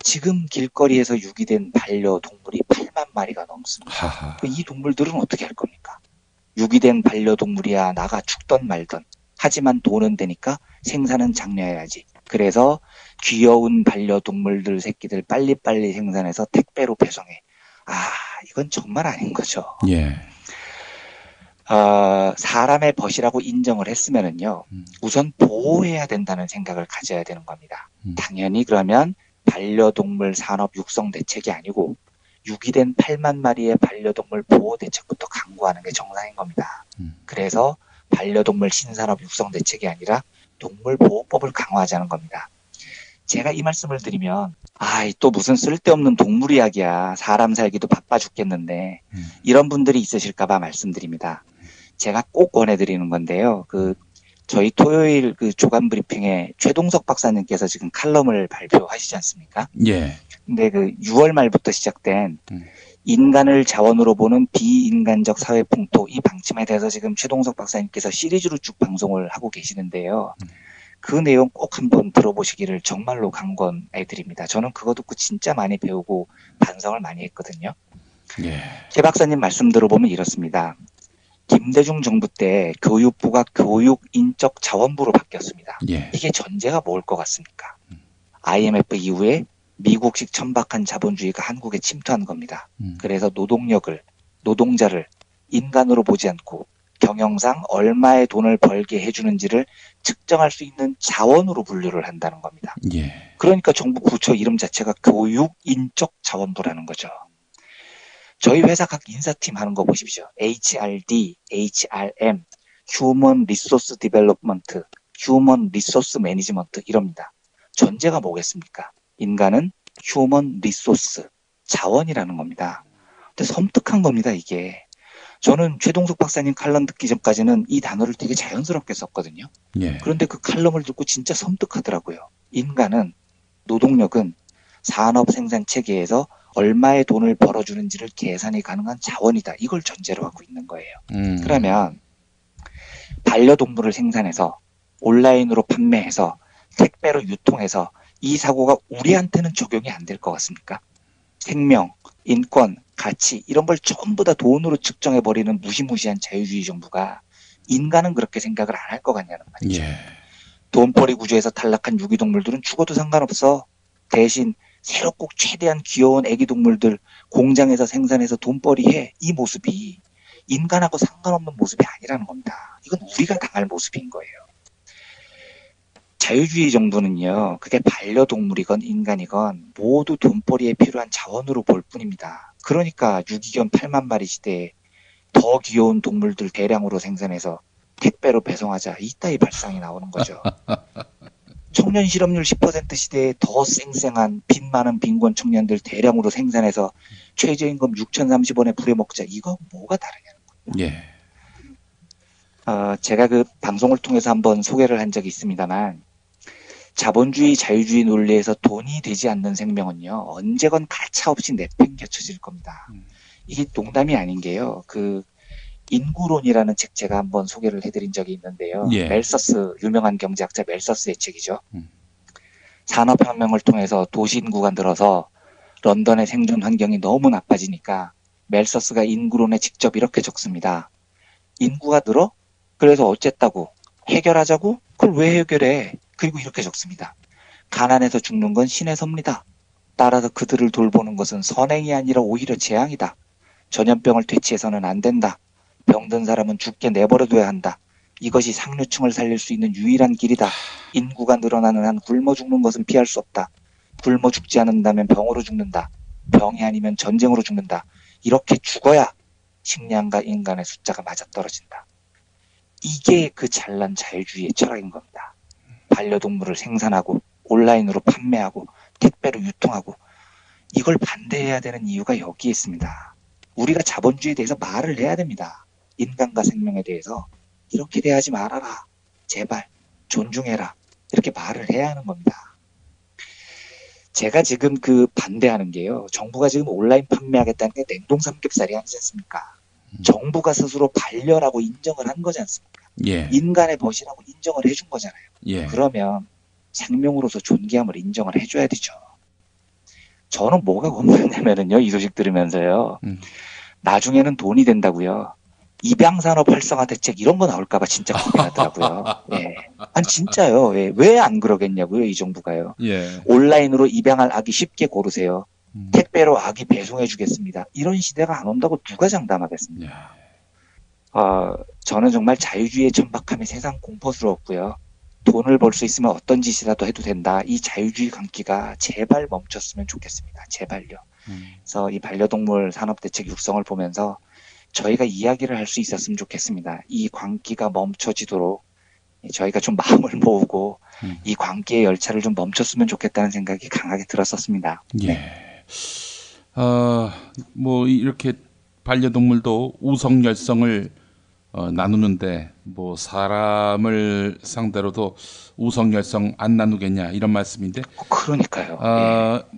지금 길거리에서 유기된 반려동물이 8만 마리가 넘습니다. 이 동물들은 어떻게 할 겁니까? 유기된 반려동물이야 나가 죽던 말던. 하지만 돈은 되니까 생산은 장려해야지. 그래서 귀여운 반려동물들 새끼들 빨리빨리 생산해서 택배로 배송해. 이건 정말 아닌 거죠. 예. 사람의 벗이라고 인정을 했으면은요, 우선 보호해야 된다는 생각을 가져야 되는 겁니다. 당연히 그러면 반려동물 산업 육성 대책이 아니고 유기된 8만 마리의 반려동물 보호 대책부터 강구하는 게 정상인 겁니다. 그래서 반려동물 신산업 육성 대책이 아니라 동물보호법을 강화하자는 겁니다. 제가 이 말씀을 드리면 또 무슨 쓸데없는 동물 이야기야. 사람 살기도 바빠 죽겠는데 이런 분들이 있으실까 봐 말씀드립니다. 제가 꼭 권해드리는 건데요. 저희 토요일 조간 브리핑에 최동석 박사님께서 지금 칼럼을 발표하시지 않습니까? 예. 근데 6월 말부터 시작된 인간을 자원으로 보는 비인간적 사회 풍토, 이 방침에 대해서 지금 최동석 박사님께서 시리즈로 쭉 방송을 하고 계시는데요. 그 내용 꼭 한번 들어보시기를 정말로 강권해드립니다. 저는 그거 듣고 진짜 많이 배우고 반성을 많이 했거든요. 예. 최 박사님 말씀 들어보면 이렇습니다. 김대중 정부 때 교육부가 교육인적 자원부로 바뀌었습니다. 예. 이게 전제가 뭘 것 같습니까? IMF 이후에 미국식 천박한 자본주의가 한국에 침투한 겁니다. 그래서 노동자를 인간으로 보지 않고 경영상 얼마의 돈을 벌게 해주는지를 측정할 수 있는 자원으로 분류를 한다는 겁니다. 예. 그러니까 정부 부처 이름 자체가 교육인적 자원부라는 거죠. 저희 회사 각 인사팀 하는 거 보십시오. HRD, HRM, Human Resource Development, Human Resource Management 이럽니다. 전제가 뭐겠습니까? 인간은 Human Resource, 자원이라는 겁니다. 근데 섬뜩한 겁니다, 이게. 저는 최동석 박사님 칼럼 듣기 전까지는 이 단어를 되게 자연스럽게 썼거든요. 예. 그런데 그 칼럼을 듣고 진짜 섬뜩하더라고요. 인간은, 노동력은 산업 생산 체계에서 얼마의 돈을 벌어주는지를 계산이 가능한 자원이다. 이걸 전제로 하고 있는 거예요. 그러면 반려동물을 생산해서 온라인으로 판매해서 택배로 유통해서 이 사고가 우리한테는 적용이 안 될 것 같습니까? 생명, 인권, 가치 이런 걸 전부 다 돈으로 측정해버리는 무시무시한 자유주의 정부가 인간은 그렇게 생각을 안 할 것 같냐는 말이죠. 예. 돈벌이 구조에서 탈락한 유기동물들은 죽어도 상관없어. 대신 새롭고 최대한 귀여운 애기동물들 공장에서 생산해서 돈벌이해. 이 모습이 인간하고 상관없는 모습이 아니라는 겁니다. 이건 우리가 당할 모습인 거예요. 자유주의 정부는요, 그게 반려동물이건 인간이건 모두 돈벌이에 필요한 자원으로 볼 뿐입니다. 그러니까 유기견 8만 마리 시대에 더 귀여운 동물들 대량으로 생산해서 택배로 배송하자. 이따위 발상이 나오는 거죠. 청년 실업률 10% 시대에 더 쌩쌩한 빚 많은 빈곤 청년들 대량으로 생산해서 최저임금 6,030원에 부려먹자. 이거 뭐가 다르냐는 겁니다. 예. 제가 방송을 통해서 한번 소개를 한 적이 있습니다만 자본주의, 자유주의 논리에서 돈이 되지 않는 생명은요, 언제건 가차없이 내팽개쳐질 겁니다. 이게 농담이 아닌 게요, 인구론이라는 책 제가 한번 소개를 해드린 적이 있는데요. 예. 멜서스, 유명한 경제학자 멜서스의 책이죠. 산업혁명을 통해서 도시 인구가 늘어서 런던의 생존 환경이 너무 나빠지니까 멜서스가 인구론에 직접 이렇게 적습니다. 인구가 늘어? 그래서 어쨌다고? 해결하자고? 그걸 왜 해결해? 그리고 이렇게 적습니다. 가난해서 죽는 건 신의 섭니다. 따라서 그들을 돌보는 것은 선행이 아니라 오히려 재앙이다. 전염병을 퇴치해서는 안 된다. 병든 사람은 죽게 내버려둬야 한다. 이것이 상류층을 살릴 수 있는 유일한 길이다. 인구가 늘어나는 한 굶어 죽는 것은 피할 수 없다. 굶어 죽지 않는다면 병으로 죽는다. 병이 아니면 전쟁으로 죽는다. 이렇게 죽어야 식량과 인간의 숫자가 맞아떨어진다. 이게 그 잘난 자유주의의 철학인 겁니다. 반려동물을 생산하고 온라인으로 판매하고 택배로 유통하고 이걸 반대해야 되는 이유가 여기에 있습니다. 우리가 자본주의에 대해서 말을 해야 됩니다. 인간과 생명에 대해서 이렇게 대하지 말아라. 제발 존중해라. 이렇게 말을 해야 하는 겁니다. 제가 지금 반대하는 게요. 정부가 지금 온라인 판매하겠다는 게 냉동 삼겹살이 아니지 않습니까? 정부가 스스로 반려라고 인정을 한 거지 않습니까? 예. 인간의 벗이라고 인정을 해준 거잖아요. 예. 그러면 생명으로서 존귀함을 인정을 해줘야 되죠. 저는 뭐가 겁나냐면은요, 이 소식 들으면서요. 나중에는 돈이 된다고요. 입양산업 활성화 대책 이런 거 나올까봐 진짜 고민하더라고요. 예. 아니 진짜요. 예. 왜 안 그러겠냐고요, 이 정부가요. 예. 온라인으로 입양할 아기 쉽게 고르세요. 택배로 아기 배송해주겠습니다. 이런 시대가 안 온다고 누가 장담하겠습니까? 저는 정말 자유주의의 천박함이 세상 공포스러웠고요. 돈을 벌 수 있으면 어떤 짓이라도 해도 된다. 이 자유주의 광기가 제발 멈췄으면 좋겠습니다. 제발요. 그래서 이 반려동물 산업대책 육성을 보면서 저희가 이야기를 할 수 있었으면 좋겠습니다. 이 광기가 멈춰지도록 저희가 좀 마음을 모으고 이 광기의 열차를 좀 멈췄으면 좋겠다는 생각이 강하게 들었었습니다. 예. 뭐 이렇게 반려동물도 우성열성을 나누는데 뭐 사람을 상대로도 우성열성 안 나누겠냐 이런 말씀인데. 그러니까요.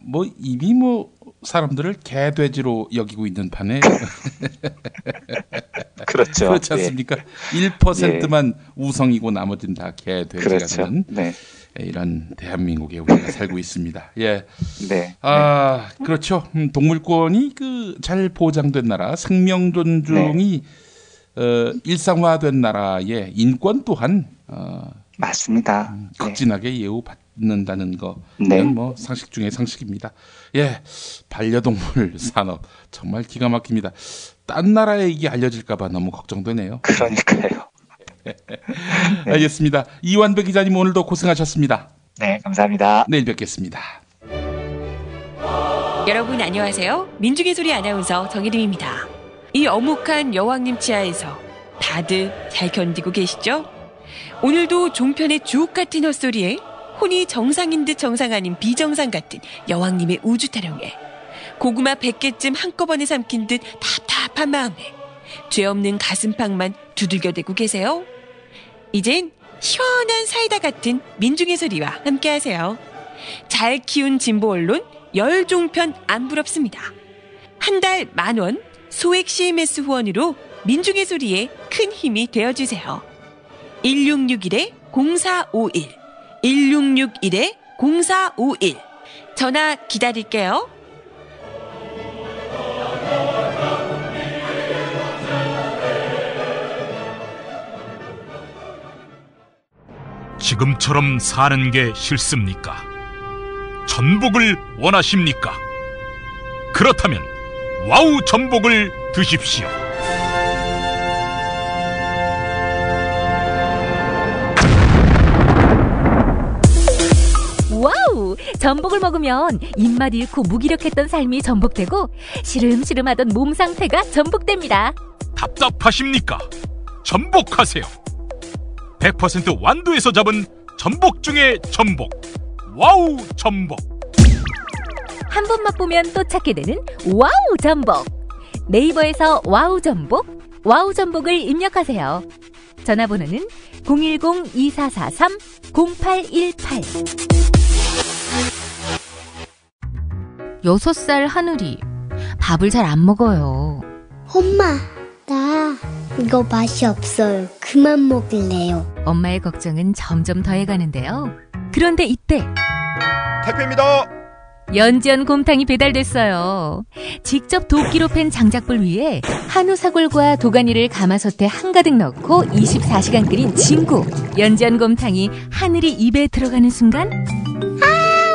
뭐 이미 뭐 사람들을 개돼지로 여기고 있는 판에 그렇죠. 그렇지 않습니까? 예. 1%만 우성이고 나머지는 다 개돼지가 그렇죠. 되는 네. 이런 대한민국에 우리가 살고 있습니다. 예. 네. 그렇죠. 동물권이 잘 보장된 나라, 생명 존중이 일상화된 나라의 인권 또한 맞습니다. 극진하게 예우받는다는 거, 네. 뭐 상식 중에 상식입니다. 예, 반려동물 산업 정말 기가 막힙니다. 딴 나라에 이게 알려질까봐 너무 걱정되네요. 그러니까요. 알겠습니다. 이완배 기자님 오늘도 고생하셨습니다. 네, 감사합니다. 내일 뵙겠습니다. 여러분 안녕하세요. 민중의 소리 아나운서 정혜림입니다. 이 어묵한 여왕님 치아에서 다들 잘 견디고 계시죠? 오늘도 종편의 주옥 같은 헛소리에 혼이 정상인 듯 정상 아닌 비정상 같은 여왕님의 우주 타령에 고구마 100개쯤 한꺼번에 삼킨 듯 답답한 마음에 죄 없는 가슴팍만 두들겨대고 계세요. 이젠 시원한 사이다 같은 민중의 소리와 함께하세요. 잘 키운 진보 언론 열종편 안 부럽습니다. 한 달 10,000원 소액 CMS 후원으로 민중의 소리에 큰 힘이 되어주세요. 1661-0451 1661-0451 전화 기다릴게요. 지금처럼 사는 게 싫습니까? 전복을 원하십니까? 그렇다면 와우 전복을 드십시오. 와우! 전복을 먹으면 입맛 잃고 무기력했던 삶이 전복되고 시름시름하던 몸 상태가 전복됩니다. 답답하십니까? 전복하세요. 100% 완도에서 잡은 전복 중에 전복. 와우 전복. 한 번 맛보면 또 찾게 되는 와우 전복. 네이버에서 와우 전복, 와우 전복을 입력하세요. 전화번호는 010-2443-0818. 6살 하늘이 밥을 잘 안 먹어요. 엄마, 나 이거 맛이 없어요. 그만 먹을래요. 엄마의 걱정은 점점 더해가는데요. 그런데 이때 택배입니다. 연지연 곰탕이 배달됐어요. 직접 도끼로 팬 장작불 위에 한우 사골과 도가니를 가마솥에 한가득 넣고 24시간 끓인 진구. 연지연 곰탕이 하늘이 입에 들어가는 순간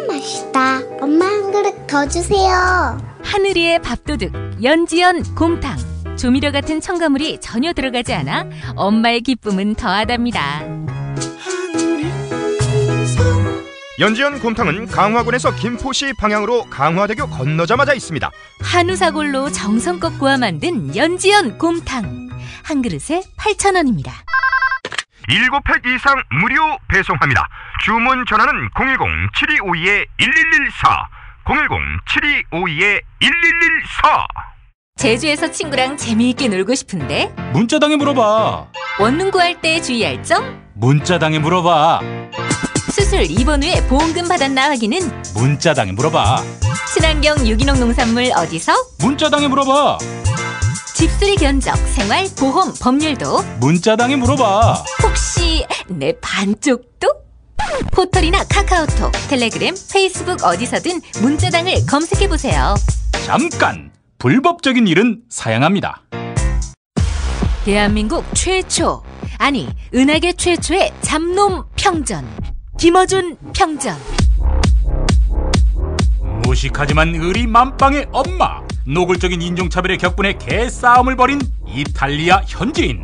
맛있다. 엄마 한 그릇 더 주세요. 하늘이의 밥도둑 연지연 곰탕. 조미료 같은 첨가물이 전혀 들어가지 않아 엄마의 기쁨은 더하답니다. 연지연 곰탕은 강화군에서 김포시 방향으로 강화대교 건너자마자 있습니다. 한우 사골로 정성껏 구워 만든 연지연 곰탕. 한 그릇에 8,000원입니다. 7팩 이상 무료 배송합니다. 주문 전화는 010-7252-1114 010-7252-1114. 제주에서 친구랑 재미있게 놀고 싶은데 문자당에 물어봐. 원룸 구할 때 주의할 점? 문자당에 물어봐. 수술 입원 후에 보험금 받았나 확인은? 문자당에 물어봐. 친환경 유기농 농산물 어디서? 문자당에 물어봐. 집수리 견적, 생활, 보험, 법률도 문자당에 물어봐. 혹시 내 반쪽도? 포털이나 카카오톡, 텔레그램, 페이스북 어디서든 문자당을 검색해보세요. 잠깐! 불법적인 일은 사양합니다. 대한민국 최초, 아니 은하계 최초의 잡놈 평전, 김어준 평전. 무식하지만 의리 만빵의 엄마, 노골적인 인종차별의 격분에 개싸움을 벌인 이탈리아 현지인,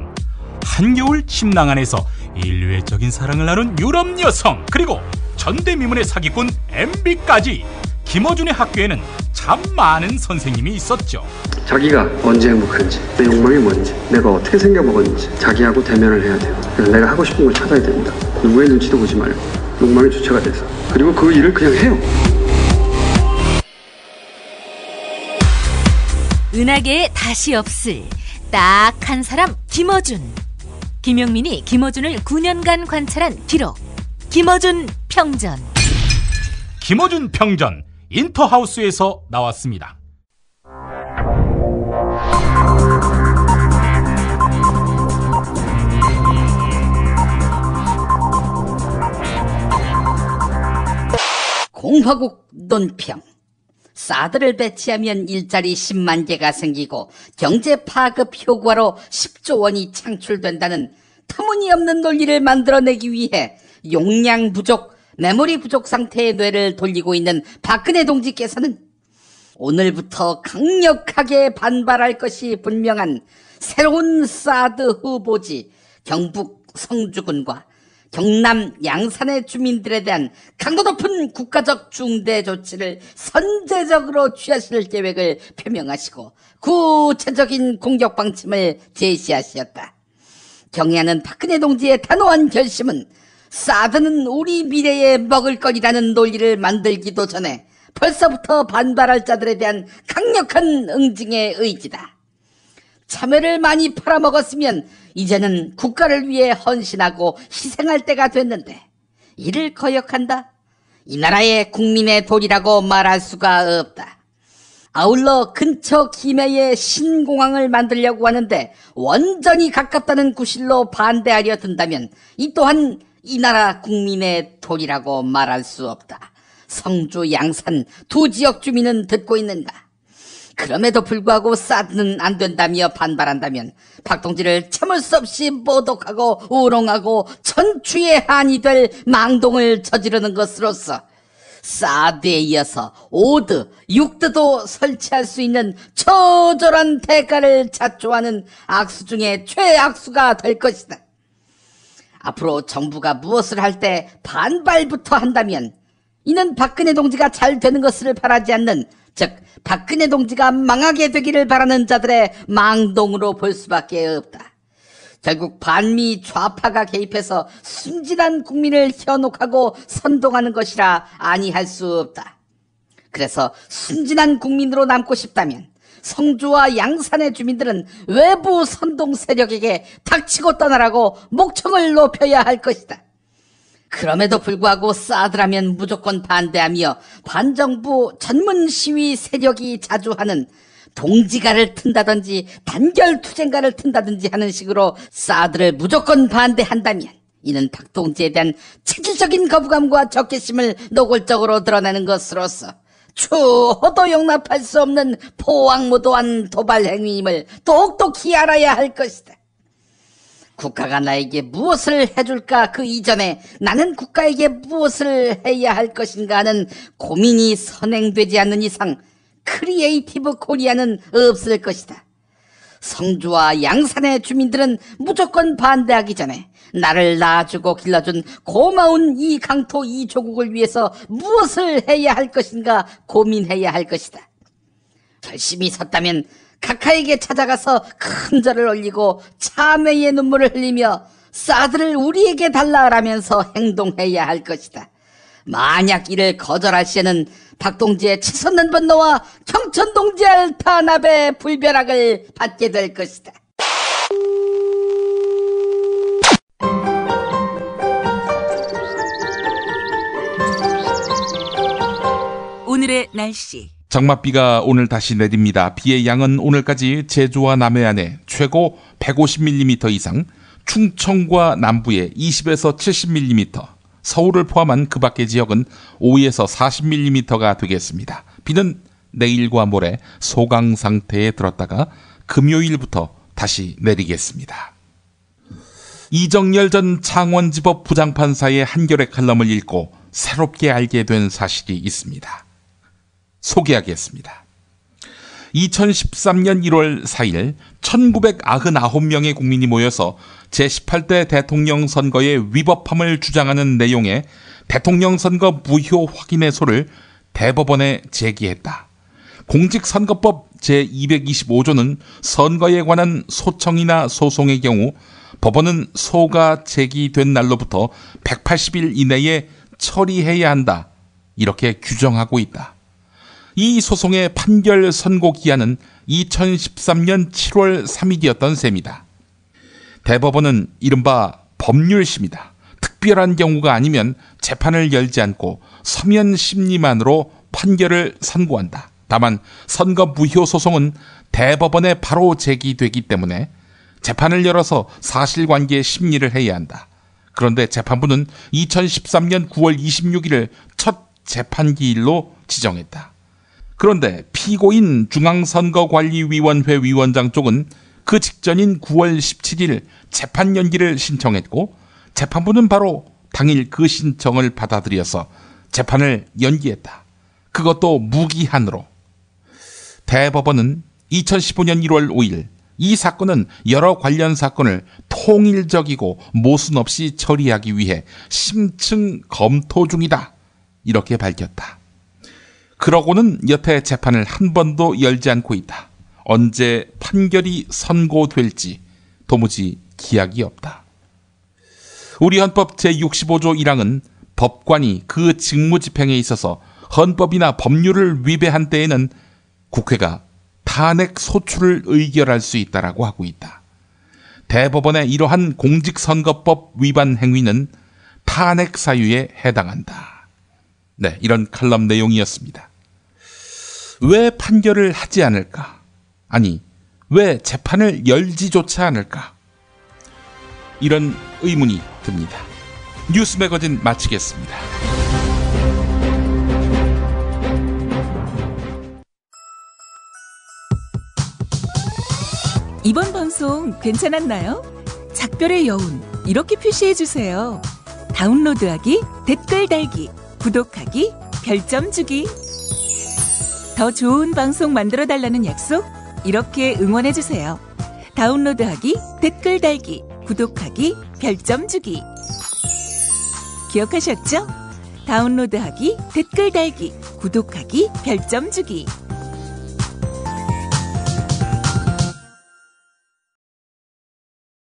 한겨울 침낭 안에서 인류애적인 사랑을 나눈 유럽 여성, 그리고 전대미문의 사기꾼 MB까지 김어준의 학교에는 참 많은 선생님이 있었죠. 자기가 언제 행복한지, 내 욕망이 뭔지, 내가 어떻게 생겨먹었는지 자기하고 대면을 해야 돼요. 그래서 내가 하고 싶은 걸 찾아야 됩니다. 누구의 눈치도 보지 말고 욕망의 주체가 돼서, 그리고 그 일을 그냥 해요. 은하계에 다시 없을 딱 한 사람, 김어준. 김용민이 김어준을 9년간 관찰한 기록, 김어준 평전. 김어준 평전, 인터하우스에서 나왔습니다. 공화국 논평. 사드를 배치하면 일자리 10만 개가 생기고 경제 파급 효과로 10조 원이 창출된다는 터무니없는 논리를 만들어내기 위해 용량 부족, 메모리 부족 상태의 뇌를 돌리고 있는 박근혜 동지께서는 오늘부터 강력하게 반발할 것이 분명한 새로운 사드 후보지 경북 성주군과 경남 양산의 주민들에 대한 강도 높은 국가적 중대 조치를 선제적으로 취하실 계획을 표명하시고 구체적인 공격 방침을 제시하셨다. 경애하는 박근혜 동지의 단호한 결심은 사드는 우리 미래의 먹을거리라는 논리를 만들기도 전에 벌써부터 반발할 자들에 대한 강력한 응징의 의지다. 참외를 많이 팔아먹었으면 이제는 국가를 위해 헌신하고 희생할 때가 됐는데 이를 거역한다? 이 나라의 국민의 도리라고 말할 수가 없다. 아울러 근처 김해에 신공항을 만들려고 하는데 원전이 가깝다는 구실로 반대하려 든다면 이 또한 이 나라 국민의 도리라고 말할 수 없다. 성주, 양산 두 지역 주민은 듣고 있는가? 그럼에도 불구하고 사드는 안 된다며 반발한다면 박동지를 참을 수 없이 모독하고 우롱하고 천추의 한이 될 망동을 저지르는 것으로서 사드에 이어서 5드, 6드도 설치할 수 있는 처절한 대가를 자초하는 악수 중에 최악수가 될 것이다. 앞으로 정부가 무엇을 할 때 반발부터 한다면 이는 박근혜 동지가 잘 되는 것을 바라지 않는, 즉 박근혜 동지가 망하게 되기를 바라는 자들의 망동으로 볼 수밖에 없다. 결국 반미 좌파가 개입해서 순진한 국민을 현혹하고 선동하는 것이라 아니할 수 없다. 그래서 순진한 국민으로 남고 싶다면 성주와 양산의 주민들은 외부 선동 세력에게 닥치고 떠나라고 목청을 높여야 할 것이다. 그럼에도 불구하고 사드라면 무조건 반대하며 반정부 전문 시위 세력이 자주 하는 동지가를 튼다든지 단결투쟁가를 튼다든지 하는 식으로 사드를 무조건 반대한다면 이는 박동지에 대한 체질적인 거부감과 적개심을 노골적으로 드러내는 것으로서 추호도 용납할 수 없는 포악무도한 도발 행위임을 똑똑히 알아야 할 것이다. 국가가 나에게 무엇을 해줄까 그 이전에 나는 국가에게 무엇을 해야 할 것인가 하는 고민이 선행되지 않는 이상 크리에이티브 코리아는 없을 것이다. 성주와 양산의 주민들은 무조건 반대하기 전에 나를 낳아주고 길러준 고마운 이 강토 이 조국을 위해서 무엇을 해야 할 것인가 고민해야 할 것이다. 결심이 섰다면 각하에게 찾아가서 큰 절을 올리고 참회의 눈물을 흘리며 사드를 우리에게 달라라면서 행동해야 할 것이다. 만약 이를 거절할 시에는 박동지의 치솟는 분노와 경천동지할 탄압의 불벼락을 받게 될 것이다. 오늘의 날씨. 장맛비가 오늘 다시 내립니다. 비의 양은 오늘까지 제주와 남해안에 최고 150mm 이상, 충청과 남부에 20에서 70mm, 서울을 포함한 그 밖의 지역은 5에서 40mm가 되겠습니다. 비는 내일과 모레 소강 상태에 들었다가 금요일부터 다시 내리겠습니다. 이정열 전 창원지법 부장판사의 한겨레 칼럼을 읽고 새롭게 알게 된 사실이 있습니다. 소개하겠습니다. 2013년 1월 4일 1999명의 국민이 모여서 제18대 대통령 선거의 위법함을 주장하는 내용의 대통령 선거 무효 확인해소를 대법원에 제기했다. 공직선거법 제225조는 선거에 관한 소청이나 소송의 경우 법원은 소가 제기된 날로부터 180일 이내에 처리해야 한다. 이렇게 규정하고 있다. 이 소송의 판결 선고 기한은 2013년 7월 3일이었던 셈이다. 대법원은 이른바 법률심이다. 특별한 경우가 아니면 재판을 열지 않고 서면 심리만으로 판결을 선고한다. 다만 선거 무효 소송은 대법원에 바로 제기되기 때문에 재판을 열어서 사실관계 심리를 해야 한다. 그런데 재판부는 2013년 9월 26일을 첫 재판기일로 지정했다. 그런데 피고인 중앙선거관리위원회 위원장 쪽은 그 직전인 9월 17일 재판 연기를 신청했고 재판부는 바로 당일 그 신청을 받아들여서 재판을 연기했다. 그것도 무기한으로. 대법원은 2015년 1월 5일 이 사건은 여러 관련 사건을 통일적이고 모순 없이 처리하기 위해 심층 검토 중이다. 이렇게 밝혔다. 그러고는 여태 재판을 한 번도 열지 않고 있다. 언제 판결이 선고될지 도무지 기약이 없다. 우리 헌법 제65조 1항은 법관이 그 직무집행에 있어서 헌법이나 법률을 위배한 때에는 국회가 탄핵 소추를 의결할 수 있다라고 하고 있다. 대법원의 이러한 공직선거법 위반 행위는 탄핵 사유에 해당한다. 네, 이런 칼럼 내용이었습니다. 왜 판결을 하지 않을까? 아니, 왜 재판을 열지조차 않을까? 이런 의문이 듭니다. 뉴스 매거진 마치겠습니다. 이번 방송 괜찮았나요? 작별의 여운 이렇게 표시해주세요. 다운로드하기, 댓글 달기, 구독하기, 별점 주기. 더 좋은 방송 만들어달라는 약속 이렇게 응원해주세요. 다운로드하기, 댓글 달기, 구독하기, 별점 주기. 기억하셨죠? 다운로드하기, 댓글 달기, 구독하기, 별점 주기.